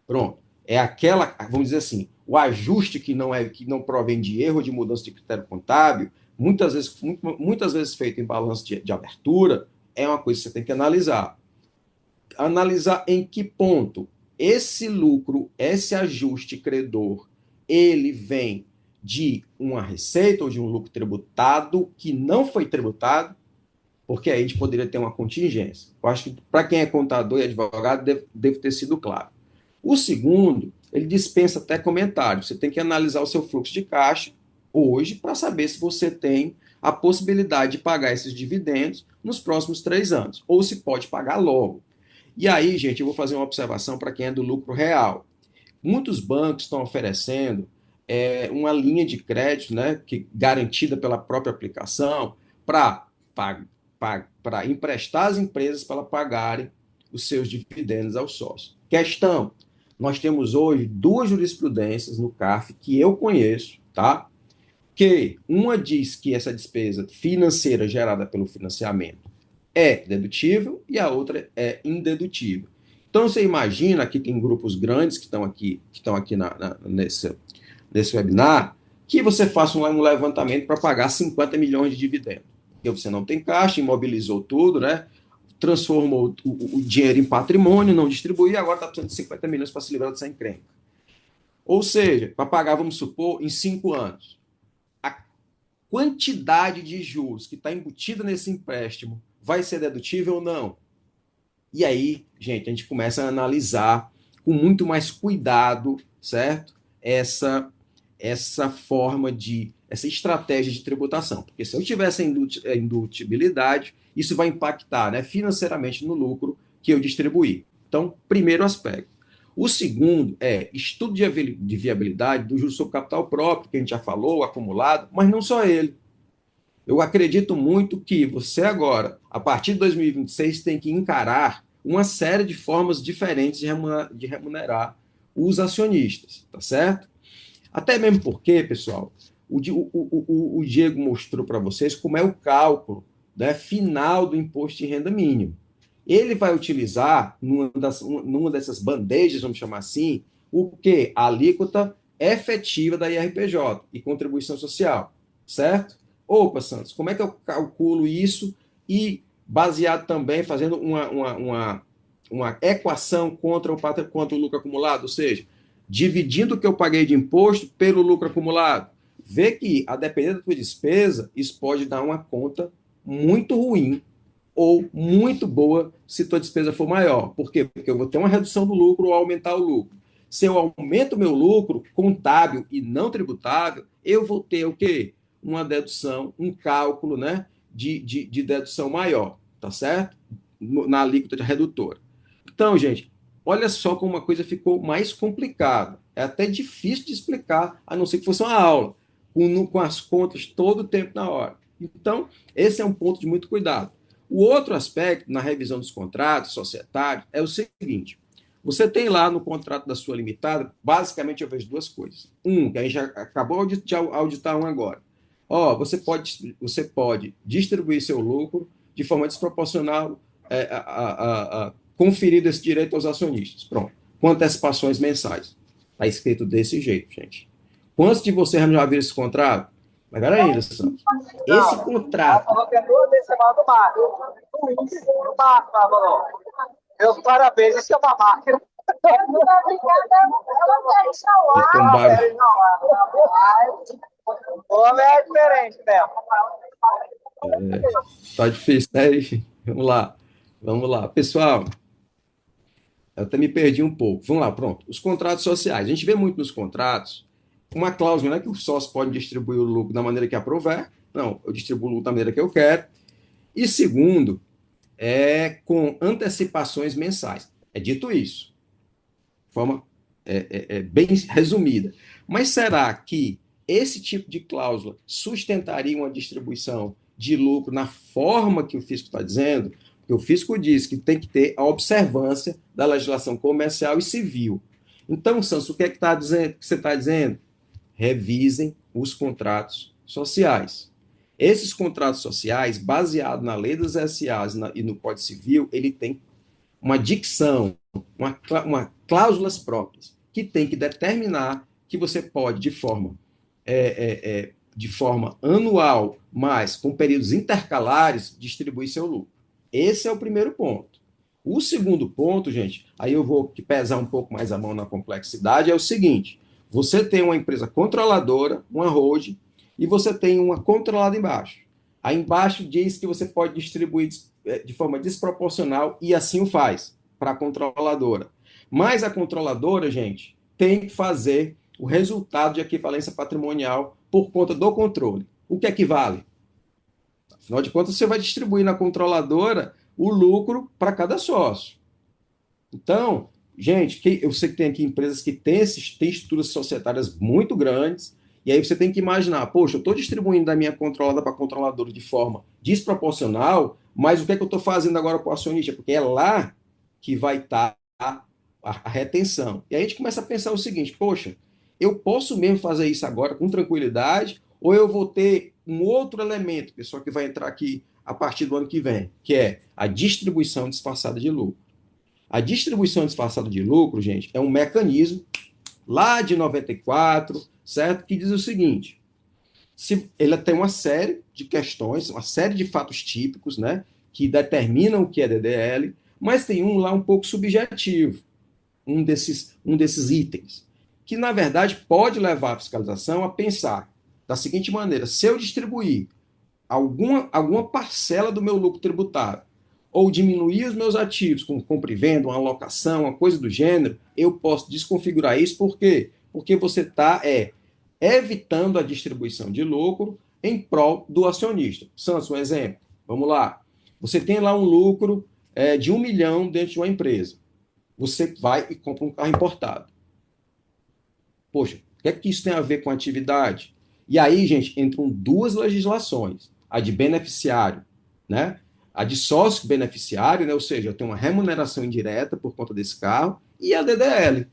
Pronto. É aquela, vamos dizer assim, o ajuste que não provém de erro de mudança de critério contábil, muitas vezes feito em balanço de abertura, é uma coisa que você tem que analisar. Analisar em que ponto esse lucro, esse ajuste credor, ele vem de uma receita ou de um lucro tributado que não foi tributado, porque aí a gente poderia ter uma contingência. Eu acho que para quem é contador e advogado deve ter sido claro. O segundo, ele dispensa até comentário. Você tem que analisar o seu fluxo de caixa hoje para saber se você tem a possibilidade de pagar esses dividendos nos próximos 3 anos, ou se pode pagar logo. E aí, gente, eu vou fazer uma observação para quem é do lucro real. Muitos bancos estão oferecendo uma linha de crédito, né, garantida pela própria aplicação para emprestar às empresas para pagarem os seus dividendos aos sócios. Questão, nós temos hoje 2 jurisprudências no CARF que eu conheço, tá? Que uma diz que essa despesa financeira gerada pelo financiamento é dedutível e a outra é indedutível. Então você imagina que tem grupos grandes que estão aqui nesse webinar, que você faça um levantamento para pagar 50 milhões de dividendos. Porque você não tem caixa, imobilizou tudo, né? Transformou o dinheiro em patrimônio, não distribuiu e agora está precisando de 50 milhões para se livrar dessa encrenca. Ou seja, para pagar, vamos supor, em 5 anos. A quantidade de juros que está embutida nesse empréstimo vai ser dedutível ou não? E aí, gente, a gente começa a analisar com muito mais cuidado, certo? Essa estratégia de tributação. Porque se eu tiver essa indutibilidade, isso vai impactar, né, financeiramente no lucro que eu distribuí. Então, primeiro aspecto. O segundo é estudo de viabilidade do juros sobre capital próprio, que a gente já falou, acumulado, mas não só ele. Eu acredito muito que você agora, a partir de 2026, tem que encarar uma série de formas diferentes de remunerar os acionistas, tá certo? Até mesmo porque, pessoal, o Diego mostrou para vocês como é o cálculo, né, final do imposto de renda mínimo. Ele vai utilizar, numa dessas bandejas, vamos chamar assim, o quê? A alíquota efetiva da IRPJ e contribuição social, certo? Opa, Santos, como é que eu calculo isso e baseado também fazendo uma equação contra o lucro acumulado, ou seja, dividindo o que eu paguei de imposto pelo lucro acumulado. Vê que, a depender da tua despesa, isso pode dar uma conta muito ruim ou muito boa se tua despesa for maior. Por quê? Porque eu vou ter uma redução do lucro ou aumentar o lucro. Se eu aumento o meu lucro contábil e não tributável, eu vou ter o quê? Uma dedução, um cálculo, né, de dedução maior, tá certo? Na alíquota redutora. Então, gente, olha só como uma coisa ficou mais complicada. É até difícil de explicar, a não ser que fosse uma aula, com as contas todo o tempo na hora. Então, esse é um ponto de muito cuidado. O outro aspecto, na revisão dos contratos societários, é o seguinte: você tem lá no contrato da sua limitada, basicamente eu vejo 2 coisas. Que a gente já acabou de auditar um agora. Você pode distribuir seu lucro de forma desproporcional, conferido esse direito aos acionistas. Pronto. Com antecipações mensais. Está escrito desse jeito, gente. Quantos de vocês já viram esse contrato? Melhor ainda, Santos. Esse contrato. Falou que é 2 decimal do Marco. O Marco falou. Meus parabéns, isso é uma máquina. Tem um barulho. O homem é diferente mesmo. Tá difícil, né? Vamos lá. Pessoal, eu até me perdi um pouco. Vamos lá, pronto. Os contratos sociais. A gente vê muito nos contratos uma cláusula, né, que o sócio pode distribuir o lucro da maneira que aprouver. Não, eu distribuo o lucro da maneira que eu quero. E segundo, com antecipações mensais. É dito isso. De forma bem resumida. Mas será que esse tipo de cláusula sustentaria uma distribuição de lucro na forma que o fisco está dizendo? Porque o fisco diz que tem que ter a observância da legislação comercial e civil. Então, Santos, o que é que você está dizendo? Revisem os contratos sociais. Esses contratos sociais, baseados na lei das SAs e no Código Civil, ele tem uma dicção, cláusulas próprias, que tem que determinar que você pode, de forma anual, mas com períodos intercalares, distribuir seu lucro. Esse é o primeiro ponto. O segundo ponto, gente, aí eu vou pesar um pouco mais a mão na complexidade, é o seguinte: você tem uma empresa controladora, uma holding, e você tem uma controlada embaixo. Aí embaixo diz que você pode distribuir de forma desproporcional, e assim o faz para a controladora. Mas a controladora, gente, tem que fazer o resultado de equivalência patrimonial por conta do controle. O que equivale? Afinal de contas, você vai distribuir na controladora o lucro para cada sócio. Então, gente, eu sei que tem aqui empresas que têm estruturas societárias muito grandes, e aí você tem que imaginar, poxa, eu estou distribuindo da minha controlada para a controladora de forma desproporcional, mas o que é que eu estou fazendo agora com o acionista? Porque é lá que vai estar a retenção. E aí a gente começa a pensar o seguinte: poxa, eu posso mesmo fazer isso agora com tranquilidade, ou eu vou ter um outro elemento, pessoal, que vai entrar aqui a partir do ano que vem, que é a distribuição disfarçada de lucro. A distribuição disfarçada de lucro, gente, é um mecanismo lá de 94, certo? Que diz o seguinte: ele tem uma série de questões, uma série de fatos típicos, né, que determinam o que é DDL, mas tem um lá um pouco subjetivo, um desses itens, que na verdade pode levar a fiscalização a pensar da seguinte maneira: se eu distribuir alguma parcela do meu lucro tributário, ou diminuir os meus ativos, com compra e venda, uma alocação, uma coisa do gênero, eu posso desconfigurar isso. Por quê? Porque você está evitando a distribuição de lucro em prol do acionista. Santos, um exemplo. Vamos lá. Você tem lá um lucro de 1 milhão dentro de uma empresa. Você vai e compra um carro importado. Poxa, o que é que isso tem a ver com a atividade? E aí, gente, entram duas legislações. A de beneficiário, né? A de sócio beneficiário, né? Ou seja, eu tenho uma remuneração indireta por conta desse carro, e a DDL.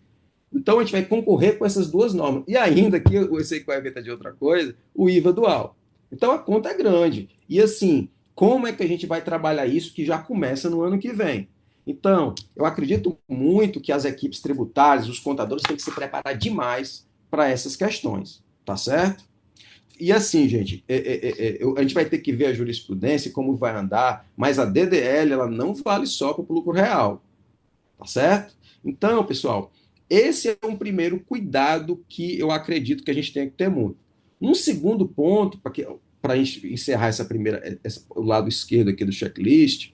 Então, a gente vai concorrer com essas duas normas. E ainda, que eu sei que vai inventar de outra coisa, o IVA dual. Então, a conta é grande. E assim, como é que a gente vai trabalhar isso que já começa no ano que vem? Então, eu acredito muito que as equipes tributárias, os contadores, têm que se preparar demais para essas questões, tá certo? E assim, gente, a gente vai ter que ver a jurisprudência, como vai andar, mas a DDL ela não vale só para o lucro real, tá certo? Então, pessoal, esse é um primeiro cuidado que eu acredito que a gente tem que ter muito. Um segundo ponto, para a gente encerrar o lado esquerdo aqui do checklist,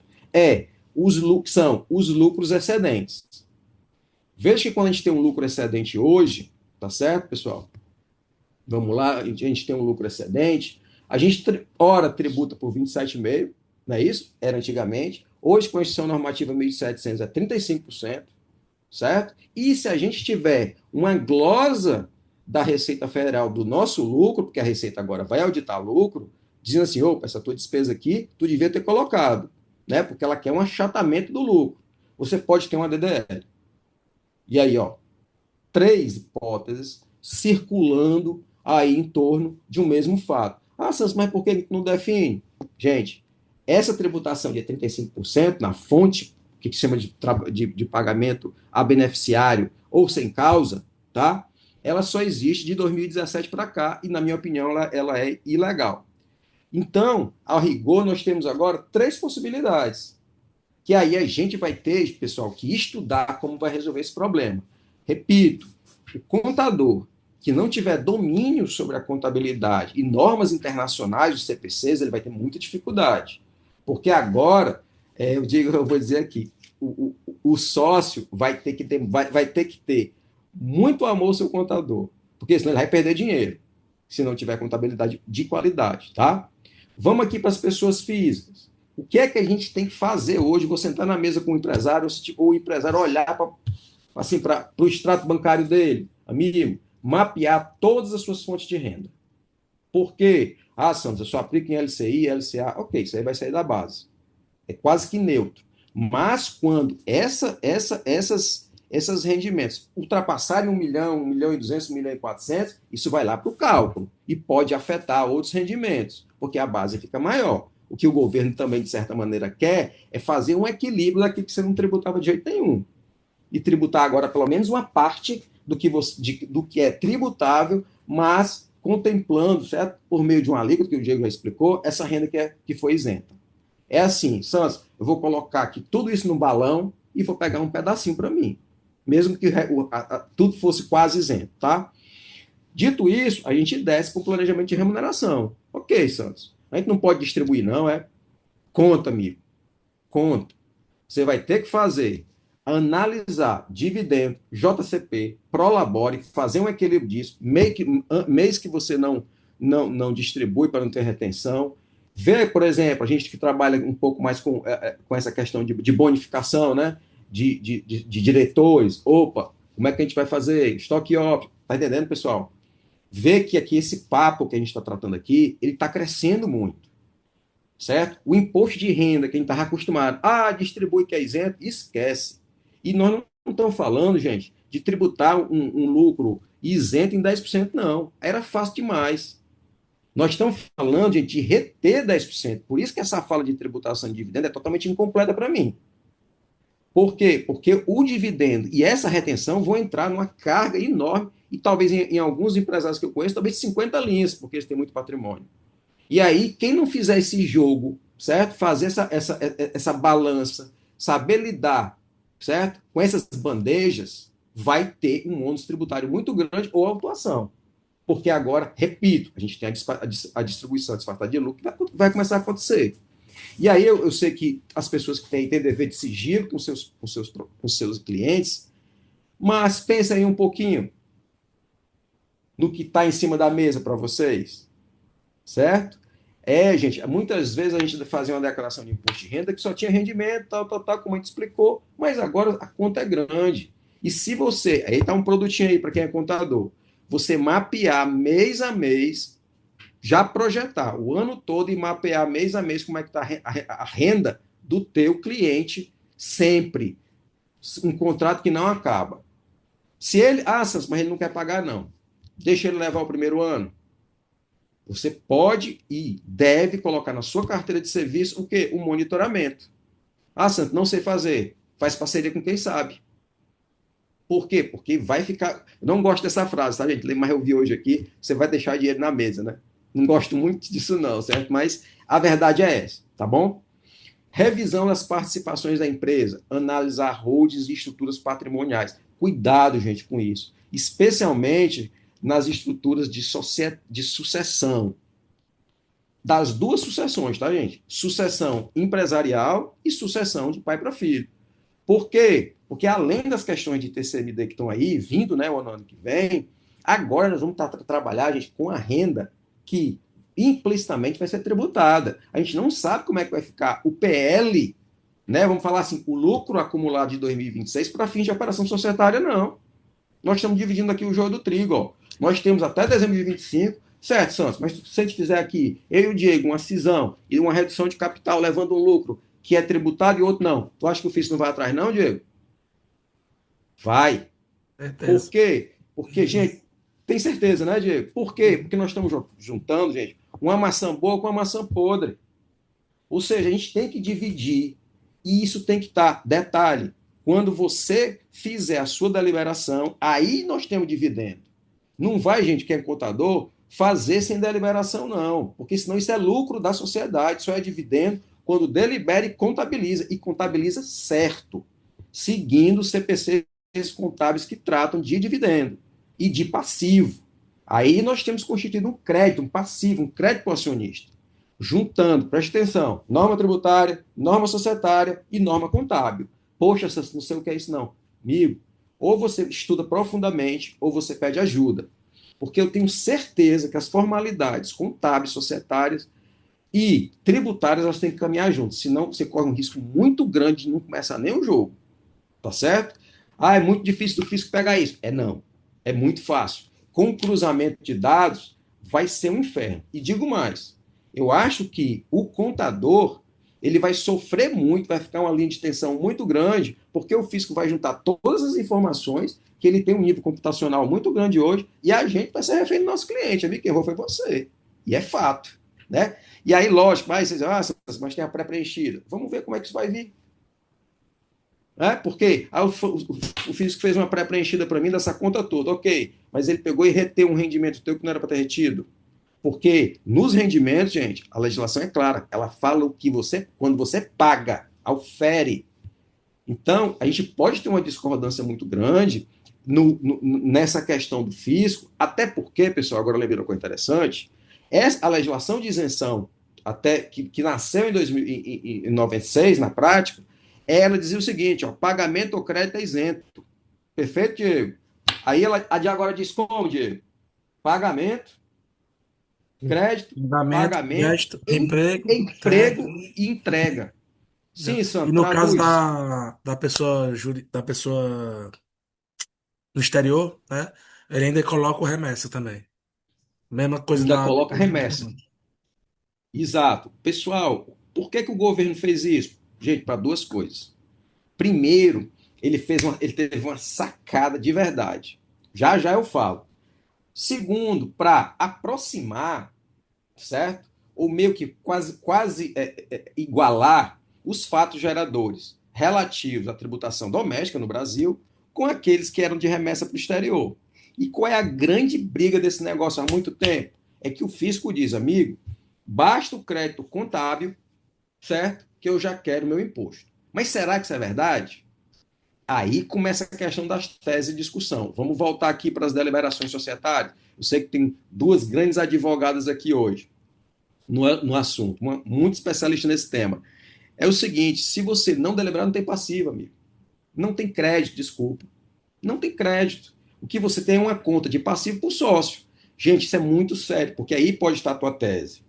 são os lucros excedentes. Veja que quando a gente tem um lucro excedente hoje, tá certo, pessoal? Vamos lá, a gente tem um lucro excedente, a gente ora tributa por 27,5%, não é isso? Era antigamente. Hoje, com a instituição normativa 1.700, é 35%, certo? E se a gente tiver uma glosa da Receita Federal do nosso lucro, porque a Receita agora vai auditar lucro, dizendo assim: opa, essa tua despesa aqui, tu devia ter colocado, né? Porque ela quer um achatamento do lucro. Você pode ter uma DDL. E aí, 3 hipóteses circulando aí em torno de um mesmo fato. Ah, Santos, mas por que não define? Gente, essa tributação de 35% na fonte, que se chama de pagamento a beneficiário ou sem causa, tá? Ela só existe de 2017 para cá e, na minha opinião, ela é ilegal. Então, ao rigor, nós temos agora três possibilidades, que aí a gente vai ter, pessoal, que estudar como vai resolver esse problema. Repito, o contador que não tiver domínio sobre a contabilidade e normas internacionais dos CPCs, ele vai ter muita dificuldade. Porque agora, eu vou dizer aqui, o sócio vai ter que ter muito amor ao seu contador, porque senão ele vai perder dinheiro, se não tiver contabilidade de qualidade, tá? Vamos aqui para as pessoas físicas. O que é que a gente tem que fazer hoje? Vou sentar na mesa com o empresário, ou o empresário olhar para o extrato bancário dele. Amigo, mapear todas as suas fontes de renda. Por quê? Ah, Santos, eu só aplico em LCI, LCA. Ok, isso aí vai sair da base. É quase que neutro. Mas quando esses rendimentos ultrapassarem 1 milhão, 1 milhão e 200, 1 milhão e 400, isso vai lá para o cálculo e pode afetar outros rendimentos, porque a base fica maior. O que o governo também, de certa maneira, quer é fazer um equilíbrio daquilo que você não tributava de jeito nenhum. E tributar agora pelo menos uma parte do que é tributável, mas contemplando, certo? Por meio de uma alíquota, que o Diego já explicou, essa renda que foi isenta. É assim, Santos, eu vou colocar aqui tudo isso no balão e vou pegar um pedacinho para mim, mesmo que tudo fosse quase isento, tá? Dito isso, a gente desce para o planejamento de remuneração. Ok, Santos, a gente não pode distribuir não, conta, amigo, conta. Você vai ter que analisar dividendo, JCP, Prolabore, fazer um equilíbrio disso, mês que você não distribui para não ter retenção. Ver, por exemplo, a gente que trabalha um pouco mais com essa questão de bonificação, né? De diretores. Opa, como é que a gente vai fazer? Stock option. Tá entendendo, pessoal? Ver que aqui esse papo que a gente está tratando aqui, ele está crescendo muito. Certo? O imposto de renda que a gente estava acostumado, distribui que é isento, esquece. E nós não estamos falando, gente, de tributar um lucro isento em 10%, não. Era fácil demais. Nós estamos falando, gente, de reter 10%. Por isso que essa fala de tributação de dividendo é totalmente incompleta para mim. Por quê? Porque o dividendo e essa retenção vão entrar numa carga enorme e talvez em alguns empresários que eu conheço, talvez 50 linhas, porque eles têm muito patrimônio. E aí, quem não fizer esse jogo, certo? Fazer essa balança, saber lidar, certo? Com essas bandejas, vai ter um ônus tributário muito grande ou autuação. Porque agora, repito, a gente tem a distribuição disfarçada de lucro que vai começar a acontecer. E aí eu sei que as pessoas que têm dever de sigilo com seus clientes, mas pensem aí um pouquinho no que está em cima da mesa para vocês, certo? Gente, muitas vezes a gente fazia uma declaração de imposto de renda que só tinha rendimento, tal, como a gente explicou, mas agora a conta é grande. E se você, aí está um produtinho aí para quem é contador, você mapear mês a mês, já projetar o ano todo e mapear mês a mês como é que está a renda do teu cliente sempre. Um contrato que não acaba. Se ele, mas ele não quer pagar, não. Deixa ele levar o primeiro ano. Você pode e deve colocar na sua carteira de serviço o quê? O monitoramento. Santo, não sei fazer. Faz parceria com quem sabe. Por quê? Porque vai ficar... Eu não gosto dessa frase, tá, gente? Mas eu vi hoje aqui, você vai deixar dinheiro na mesa, né? Não gosto muito disso não, certo? Mas a verdade é essa, tá bom? Revisão das participações da empresa. Analisar holdings e estruturas patrimoniais. Cuidado, gente, com isso. Especialmente nas estruturas de sucessão. Das duas sucessões, tá, gente? Sucessão empresarial e sucessão de pai para filho. Por quê? Porque além das questões de TCMD que estão aí, vindo, né, o ano que vem, agora nós vamos trabalhar, gente, com a renda que implicitamente vai ser tributada. A gente não sabe como é que vai ficar o PL, né? Vamos falar assim, o lucro acumulado de 2026 para fins de operação societária, não. Nós estamos dividindo aqui o joio do trigo, ó. Nós temos até dezembro de 25, certo, Santos? Mas se a gente fizer aqui, eu e o Diego, uma cisão e uma redução de capital levando um lucro que é tributado e outro não. Tu acha que o fisco não vai atrás, não, Diego? Vai. Por quê? Porque, gente, tem certeza, né, Diego? Por quê? Porque nós estamos juntando, gente, uma maçã boa com uma maçã podre. Ou seja, a gente tem que dividir. E isso tem que estar, detalhe, Quando você fizer a sua deliberação, aí nós temos dividendo. Não vai, gente, que é contador, fazer sem deliberação, não, porque senão isso é lucro da sociedade, só é dividendo quando delibera e contabiliza certo, seguindo os CPCs contábeis que tratam de dividendo e de passivo. Aí nós temos constituído um crédito, um passivo, um crédito para o acionista, juntando, preste atenção, norma tributária, norma societária e norma contábil. Poxa, não sei o que é isso não. Amigo, ou você estuda profundamente ou você pede ajuda. Porque eu tenho certeza que as formalidades contábeis, societárias e tributárias elas têm que caminhar juntas. Senão você corre um risco muito grande de não começar nem o jogo. Tá certo? Ah, é muito difícil do fisco pegar isso. Não. É muito fácil. Com o cruzamento de dados, vai ser um inferno. E digo mais, eu acho que o contador ele vai sofrer muito, vai ficar uma linha de tensão muito grande, porque o fisco vai juntar todas as informações, que ele tem um nível computacional muito grande hoje, e a gente vai ser refém do nosso cliente. Amigo, quem errou foi você. E é fato. Né? E aí, lógico, mas tem a pré-preenchida. Vamos ver como é que isso vai vir. Porque o fisco fez uma pré-preenchida para mim dessa conta toda, ok, mas ele pegou e reteu um rendimento teu que não era para ter retido. Porque nos rendimentos, gente, a legislação é clara, ela fala o que você, quando você paga, aufere. Então, a gente pode ter uma discordância muito grande nessa questão do fisco, até porque, pessoal, agora eu lembrei uma coisa interessante, a legislação de isenção, até que nasceu em 96, na prática, ela dizia o seguinte, pagamento ou crédito é isento. Perfeito, Diego? Aí a de agora diz como, Diego? Pagamento, crédito, pagamento, crédito, emprego e entrega. Sim, Santo, e no caso traduz. da pessoa da pessoa no exterior, né? Ele ainda coloca o remessa também. Mesma coisa Ainda na. coloca remessa. Exato. Pessoal, por que o governo fez isso? Gente, para duas coisas. Primeiro, ele teve uma sacada de verdade. Já já eu falo. Segundo, para aproximar, certo? Ou meio que quase igualar os fatos geradores relativos à tributação doméstica no Brasil com aqueles que eram de remessa para o exterior. E qual é a grande briga desse negócio há muito tempo? É que o fisco diz, amigo, basta o crédito contábil, certo? Que eu já quero meu imposto. Mas será que isso é verdade? Aí começa a questão das teses de discussão. Vamos voltar aqui para as deliberações societárias. Eu sei que tem duas grandes advogadas aqui hoje no assunto, muito especialista nesse tema. É o seguinte: se você não deliberar, não tem passivo, amigo. Não tem crédito, desculpa. Não tem crédito. O que você tem é uma conta de passivo por sócio. Gente, isso é muito sério, porque aí pode estar a tua tese.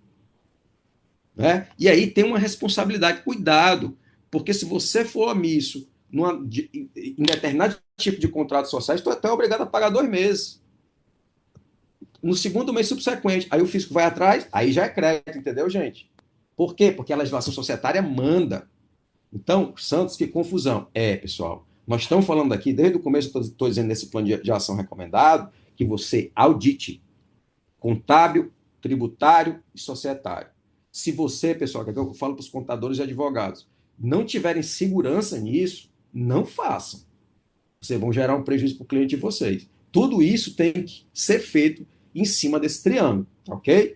Né? E aí tem uma responsabilidade, cuidado, porque se você for omisso em determinado tipo de contratos sociais, tu é até obrigado a pagar 2 meses. No segundo mês subsequente, aí o fisco vai atrás, aí já é crédito, entendeu, gente? Por quê? Porque a legislação societária manda. Então, Santos, que confusão. Pessoal, nós estamos falando aqui, desde o começo, estou dizendo nesse plano de ação recomendado, que você audite contábil, tributário e societário. Se você, pessoal, que eu falo para os contadores e advogados, não tiverem segurança nisso, não façam. Vocês vão gerar um prejuízo para o cliente de vocês. Tudo isso tem que ser feito em cima desse triângulo, ok?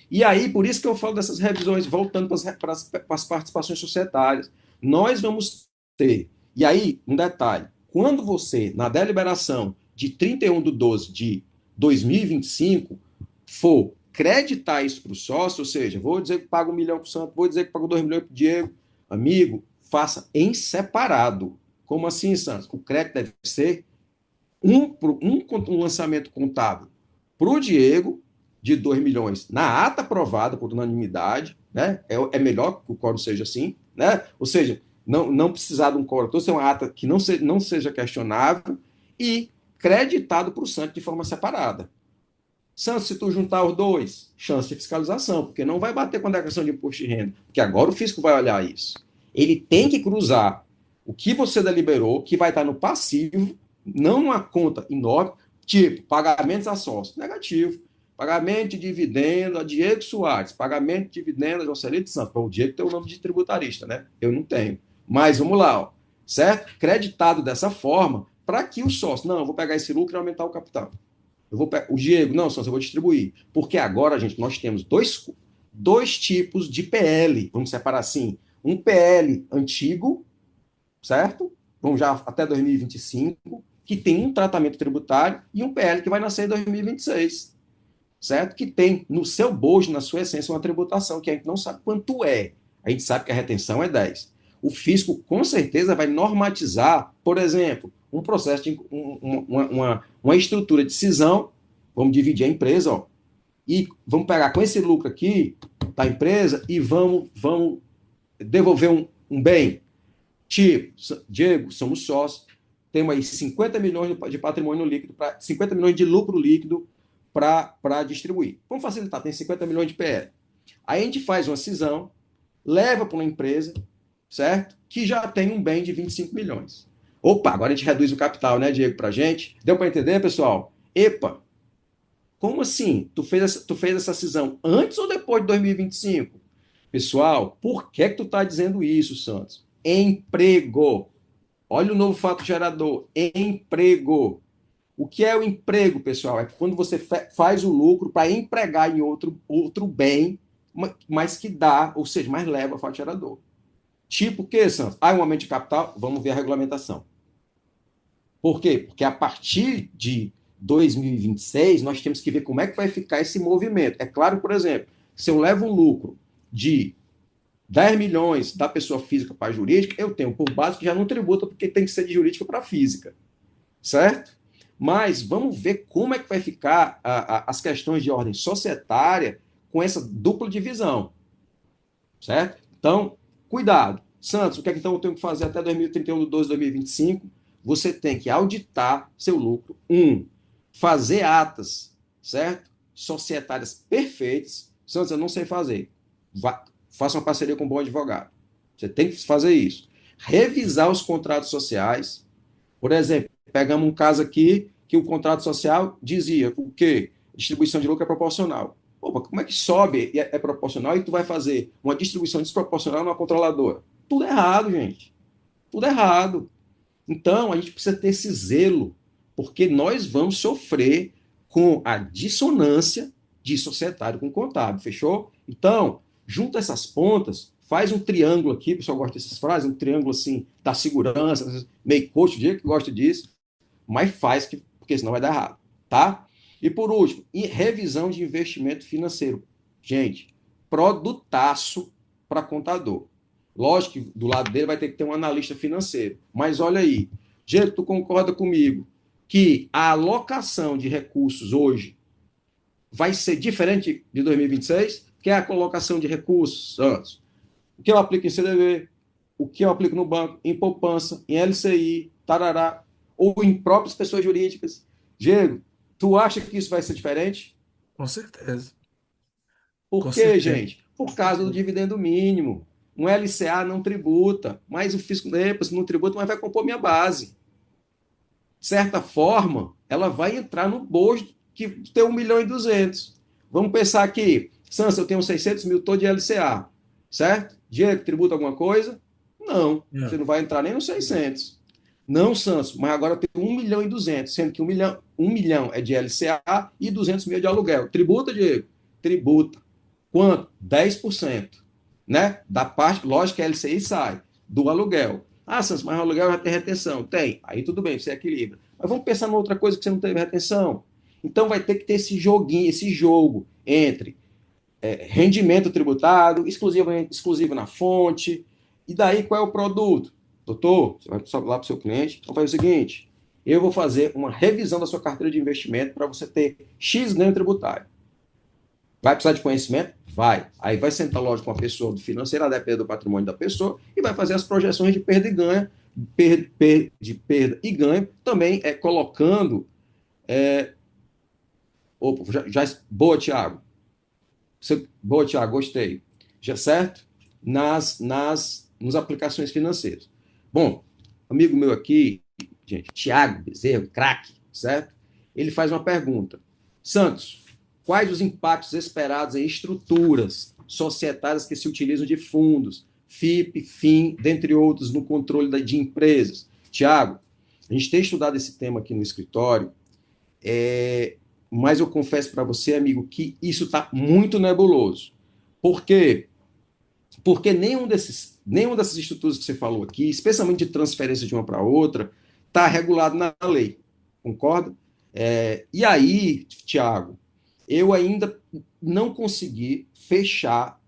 E aí, por isso que eu falo dessas revisões, voltando para as participações societárias. Nós vamos ter, e aí, um detalhe, quando você, na deliberação de 31/12 de 2025, for creditar isso para o sócio, ou seja, vou dizer que paga 1 milhão para o Santo, vou dizer que pago 2 milhões para o Diego, amigo, faça em separado. Como assim, Santos? O crédito deve ser um lançamento contábil para o Diego, de 2 milhões, na ata aprovada por unanimidade, né? É melhor que o quórum seja assim, né? Ou seja, não precisar de um quórum, então, ser uma ata que não seja questionável e creditado para o Santos de forma separada. Santos, se tu juntar os dois, chance de fiscalização, porque não vai bater com a declaração de imposto de renda, porque agora o fisco vai olhar isso. Ele tem que cruzar o que você deliberou, que vai estar no passivo, não numa conta enorme, tipo pagamentos a sócio, negativo. Pagamento de dividendo a Diego Soares, pagamento de dividendo a Jocelyn de Santos. Bom, o Diego tem o nome de tributarista, né? Eu não tenho. Mas vamos lá, ó. certo? Creditado dessa forma, para que o sócio, não, eu vou pegar esse lucro e aumentar o capital. O Diego, não, sócio, eu vou distribuir. Porque agora, gente, nós temos dois tipos de PL, vamos separar assim, um PL antigo, certo? Vamos já até 2025, que tem um tratamento tributário, e um PL que vai nascer em 2026, certo? Que tem no seu bojo, na sua essência, uma tributação que a gente não sabe quanto é. A gente sabe que a retenção é 10. O fisco, com certeza, vai normatizar, por exemplo, um processo de uma estrutura de cisão, vamos dividir a empresa, ó, e vamos pegar com esse lucro aqui da empresa e vamos devolver um bem. Tipo, Diego, somos sócios, temos aí 50 milhões de patrimônio líquido, 50 milhões de lucro líquido para distribuir. Vamos facilitar, tem 50 milhões de PL. Aí a gente faz uma cisão, leva para uma empresa, certo? Que já tem um bem de 25 milhões. Opa, agora a gente reduz o capital, né, Diego, para a gente? Deu para entender, pessoal? Epa, como assim? Tu fez essa cisão antes ou depois de 2025? Pessoal, por que tu está dizendo isso, Santos? Emprego. Olha o novo fato gerador. Emprego. O que é o emprego, pessoal? É quando você faz o lucro para empregar em outro bem, mas que dá, ou seja, mais leva fato gerador. Tipo o que, Santos? Um aumento de capital? Vamos ver a regulamentação. Por quê? Porque a partir de 2026, nós temos que ver como é que vai ficar esse movimento. É claro, por exemplo, se eu levo um lucro de 10 milhões da pessoa física para a jurídica, eu tenho por base que já não tributa, porque tem que ser de jurídica para física. Certo? Mas vamos ver como é que vai ficar as questões de ordem societária com essa dupla divisão. Certo? Então, cuidado. Santos, o que é que então eu tenho que fazer até 2031 de 12 de 2025? Você tem que auditar seu lucro. Fazer atas, certo? Societárias perfeitas. Santos, eu não sei fazer. Faça uma parceria com um bom advogado. Você tem que fazer isso. Revisar os contratos sociais. Por exemplo, pegamos um caso aqui que o contrato social dizia o quê? Distribuição de lucro é proporcional. Opa, como é que sobe e é proporcional e tu vai fazer uma distribuição desproporcional numa controladora? Tudo errado, gente. Tudo errado. Então, a gente precisa ter esse zelo, porque nós vamos sofrer com a dissonância de societário com contábil, fechou? Então, junta essas pontas, faz um triângulo aqui, o pessoal gosta dessas frases, um triângulo assim, da segurança, meio coach, o dia que gosta disso, mas faz, porque senão vai dar errado, tá? E por último, revisão de investimento financeiro. Gente, produtaço para contador. Lógico que do lado dele vai ter que ter um analista financeiro. Mas olha aí, Diego, tu concorda comigo que a alocação de recursos hoje vai ser diferente de 2026? Que é a colocação de recursos, Santos? O que eu aplico em CDB, o que eu aplico no banco, em poupança, em LCI, tarará, ou em próprias pessoas jurídicas. Diego, tu acha que isso vai ser diferente? Com certeza. Por Com quê, certeza. gente? Por causa do dividendo mínimo. Um LCA não tributa, mas o fisco não tributa, mas vai compor minha base. De certa forma, ela vai entrar no bojo que tem 1.200.000. Vamos pensar aqui, Sansa, eu tenho 600 mil todo de LCA, certo? Diego, tributa alguma coisa? Não, você Não. não vai entrar nem nos 600. Não, Sanso, mas agora eu tenho 1.200.000, sendo que 1 milhão é de LCA e 200 mil é de aluguel. Tributa, Diego? Tributa. Quanto? 10%. Né? Da parte, lógico que a LCI sai do aluguel. Santos, mas o aluguel já tem retenção. Tem. Aí tudo bem, você equilibra. Mas vamos pensar em outra coisa que você não teve retenção. Então vai ter que ter esse joguinho, esse jogo entre rendimento tributado, exclusivo na fonte. E daí qual é o produto? Doutor, você vai lá para o seu cliente, então faz o seguinte, eu vou fazer uma revisão da sua carteira de investimento para você ter X ganho tributário. Vai precisar de conhecimento? Vai. Aí vai sentar, lógico, com a pessoa do financeiro, a depender do patrimônio da pessoa, e vai fazer as projeções de perda e ganho, de perda e ganho, também colocando. Opa, boa, Tiago. Boa, Tiago, gostei. Já certo? Nas aplicações financeiras. Bom, amigo meu aqui, gente, Tiago Bezerro, craque, certo? Ele faz uma pergunta. Santos, quais os impactos esperados em estruturas societárias que se utilizam de fundos, FIP, FIM, dentre outros, no controle de empresas. Tiago, a gente tem estudado esse tema aqui no escritório, mas eu confesso para você, amigo, que isso está muito nebuloso. Por quê? Porque nenhum dessas estruturas que você falou aqui, especialmente de transferência de uma para outra, está regulado na lei. Concorda? E aí, Tiago, eu ainda não consegui fechar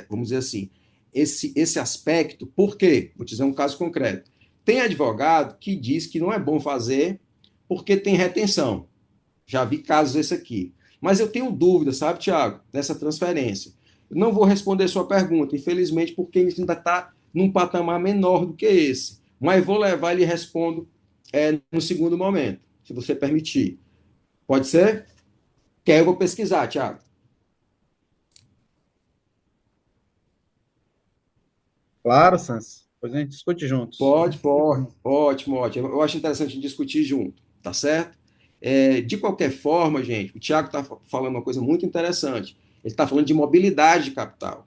vamos dizer assim, esse aspecto. Por quê? Vou te dizer um caso concreto. Tem advogado que diz que não é bom fazer porque tem retenção. Já vi casos desse aqui. Mas eu tenho dúvida, sabe, Tiago, dessa transferência. Eu não vou responder sua pergunta, infelizmente, porque a gente ainda está num patamar menor do que esse. Mas vou levar e lhe respondo no segundo momento, se você permitir. Pode ser? Quer, eu vou pesquisar, Tiago. Claro, Sans. Depois a gente discute juntos. Pode. Ótimo, ótimo. Eu acho interessante discutir junto, tá certo? De qualquer forma, gente, o Tiago está falando uma coisa muito interessante. Ele está falando de mobilidade de capital.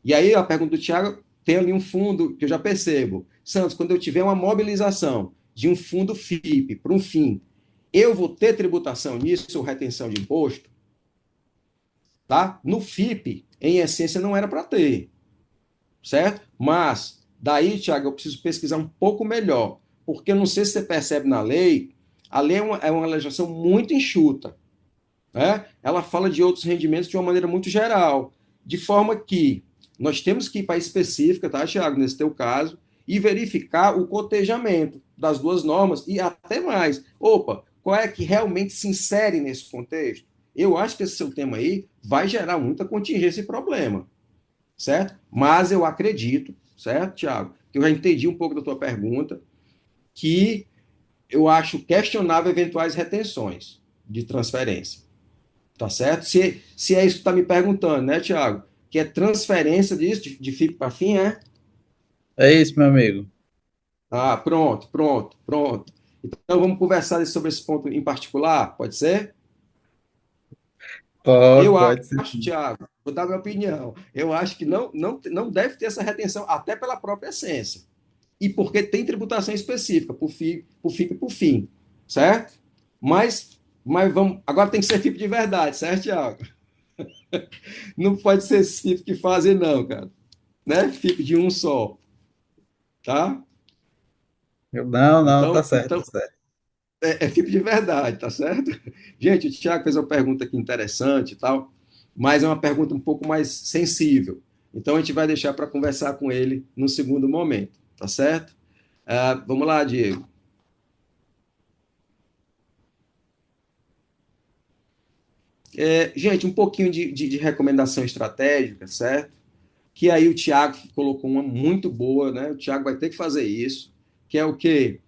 E aí a pergunta do Tiago tem ali um fundo que eu já percebo. Santos, quando eu tiver uma mobilização de um fundo FIP para um fim, eu vou ter tributação nisso ou retenção de imposto? Tá? No FIP, em essência, não era para ter, certo? Mas, daí, Tiago, eu preciso pesquisar um pouco melhor, porque eu não sei se você percebe na lei, a lei é uma legislação muito enxuta, né? Ela fala de outros rendimentos de uma maneira muito geral, de forma que nós temos que ir para a específica, tá, Tiago, nesse teu caso, e verificar o cotejamento das duas normas e até mais. Opa, qual é que realmente se insere nesse contexto? Eu acho que esse seu tema aí vai gerar muita contingência e problema, certo? Mas eu acredito, certo, Tiago, que eu já entendi um pouco da tua pergunta, que eu acho questionável eventuais retenções de transferência. Tá certo? Se é isso que está me perguntando, né, Tiago? Que é transferência disso, de FIP para FIM, é? É isso, meu amigo. Ah, pronto. Então vamos conversar sobre esse ponto em particular, pode ser? Pode, Eu pode acho, sim. Tiago, vou dar minha opinião. Eu acho que não deve ter essa retenção, até pela própria essência. E porque tem tributação específica, por FIP e por FIM, certo? Mas vamos. Agora tem que ser FIP de verdade, certo, Tiago? Não pode ser esse FIP que fazem, não, cara. Né? FIP de um só, tá? Não, não, tá Então, certo, tá certo. é FIP de verdade, tá certo? Gente, o Thiago fez uma pergunta aqui interessante e tal, mas é uma pergunta um pouco mais sensível. Então, a gente vai deixar para conversar com ele no segundo momento, tá certo? Vamos lá, Diego. Gente, um pouquinho de recomendação estratégica, certo? Que aí o Thiago colocou uma muito boa, né? O Thiago vai ter que fazer isso, que é o quê?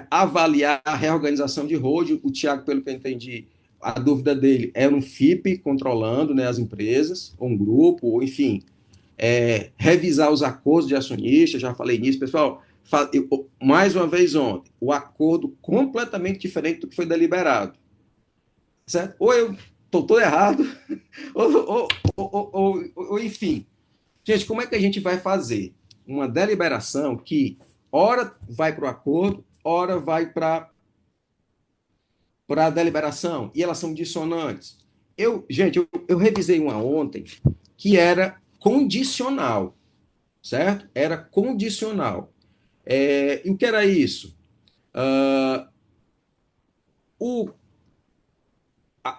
Avaliar a reorganização de holding. O Thiago, pelo que eu entendi, a dúvida dele é um FIP controlando, né, as empresas, ou um grupo, ou enfim, revisar os acordos de acionistas, já falei nisso, pessoal. Mais uma vez ontem, o acordo completamente diferente do que foi deliberado, certo? Ou eu estou todo errado, ou enfim. Gente, como é que a gente vai fazer uma deliberação que ora vai para o acordo, ora vai para a deliberação, e elas são dissonantes? Eu revisei uma ontem que era condicional, certo? Era condicional. E o que era isso? Uh, o,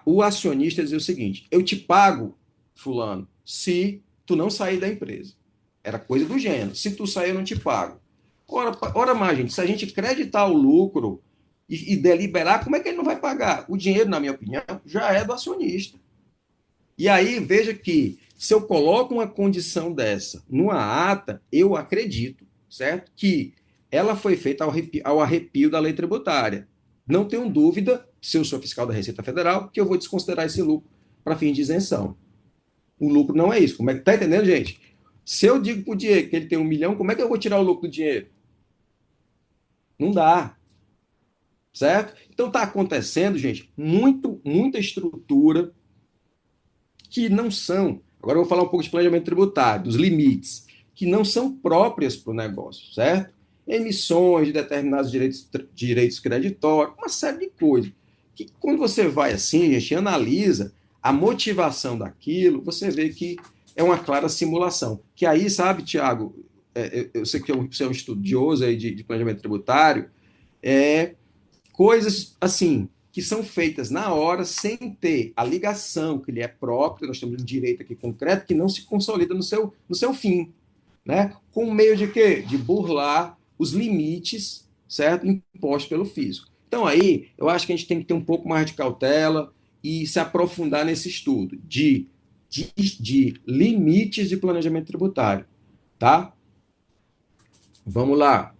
o acionista dizia o seguinte: eu te pago, fulano, se tu não sair da empresa. Era coisa do gênero. Se tu sair, eu não te pago. Ora mais, gente, se a gente acreditar o lucro e deliberar, como é que ele não vai pagar? O dinheiro, na minha opinião, já é do acionista. E aí, veja que se eu coloco uma condição dessa numa ata, eu acredito, certo? Que ela foi feita ao arrepio da lei tributária. Não tenho dúvida, se eu sou fiscal da Receita Federal, que eu vou desconsiderar esse lucro para fins de isenção. O lucro não é isso. Como é que tá entendendo, gente? Se eu digo para o Diego que ele tem 1 milhão, como é que eu vou tirar o lucro do dinheiro? Não dá, certo? Então está acontecendo, gente, muita estrutura que não são. Agora eu vou falar um pouco de planejamento tributário, dos limites. que não são próprias para o negócio, certo? Emissões de determinados direitos creditórios, uma série de coisas. Que quando você vai assim, a gente analisa a motivação daquilo, você vê que é uma clara simulação. Que aí, sabe, Tiago, eu sei que você é um estudioso aí de planejamento tributário, coisas assim que são feitas na hora sem ter a ligação que lhe é própria, nós temos um direito aqui concreto que não se consolida no seu fim, né? Com meio de quê? De burlar os limites, certo? Impostos pelo fisco. Então aí, eu acho que a gente tem que ter um pouco mais de cautela e se aprofundar nesse estudo de limites de planejamento tributário, tá? Vamos lá.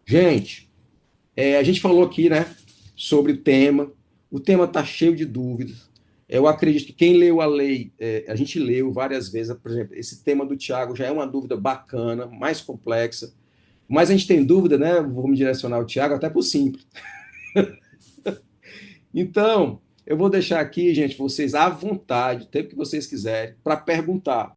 Gente, a gente falou aqui, né, sobre o tema. O tema está cheio de dúvidas. Eu acredito que quem leu a lei, a gente leu várias vezes, por exemplo, esse tema do Tiago já é uma dúvida bacana, mais complexa, mas a gente tem dúvida, né? Vou me direcionar ao Tiago até por simples. Então, eu vou deixar aqui, gente, vocês à vontade, o tempo que vocês quiserem, para perguntar.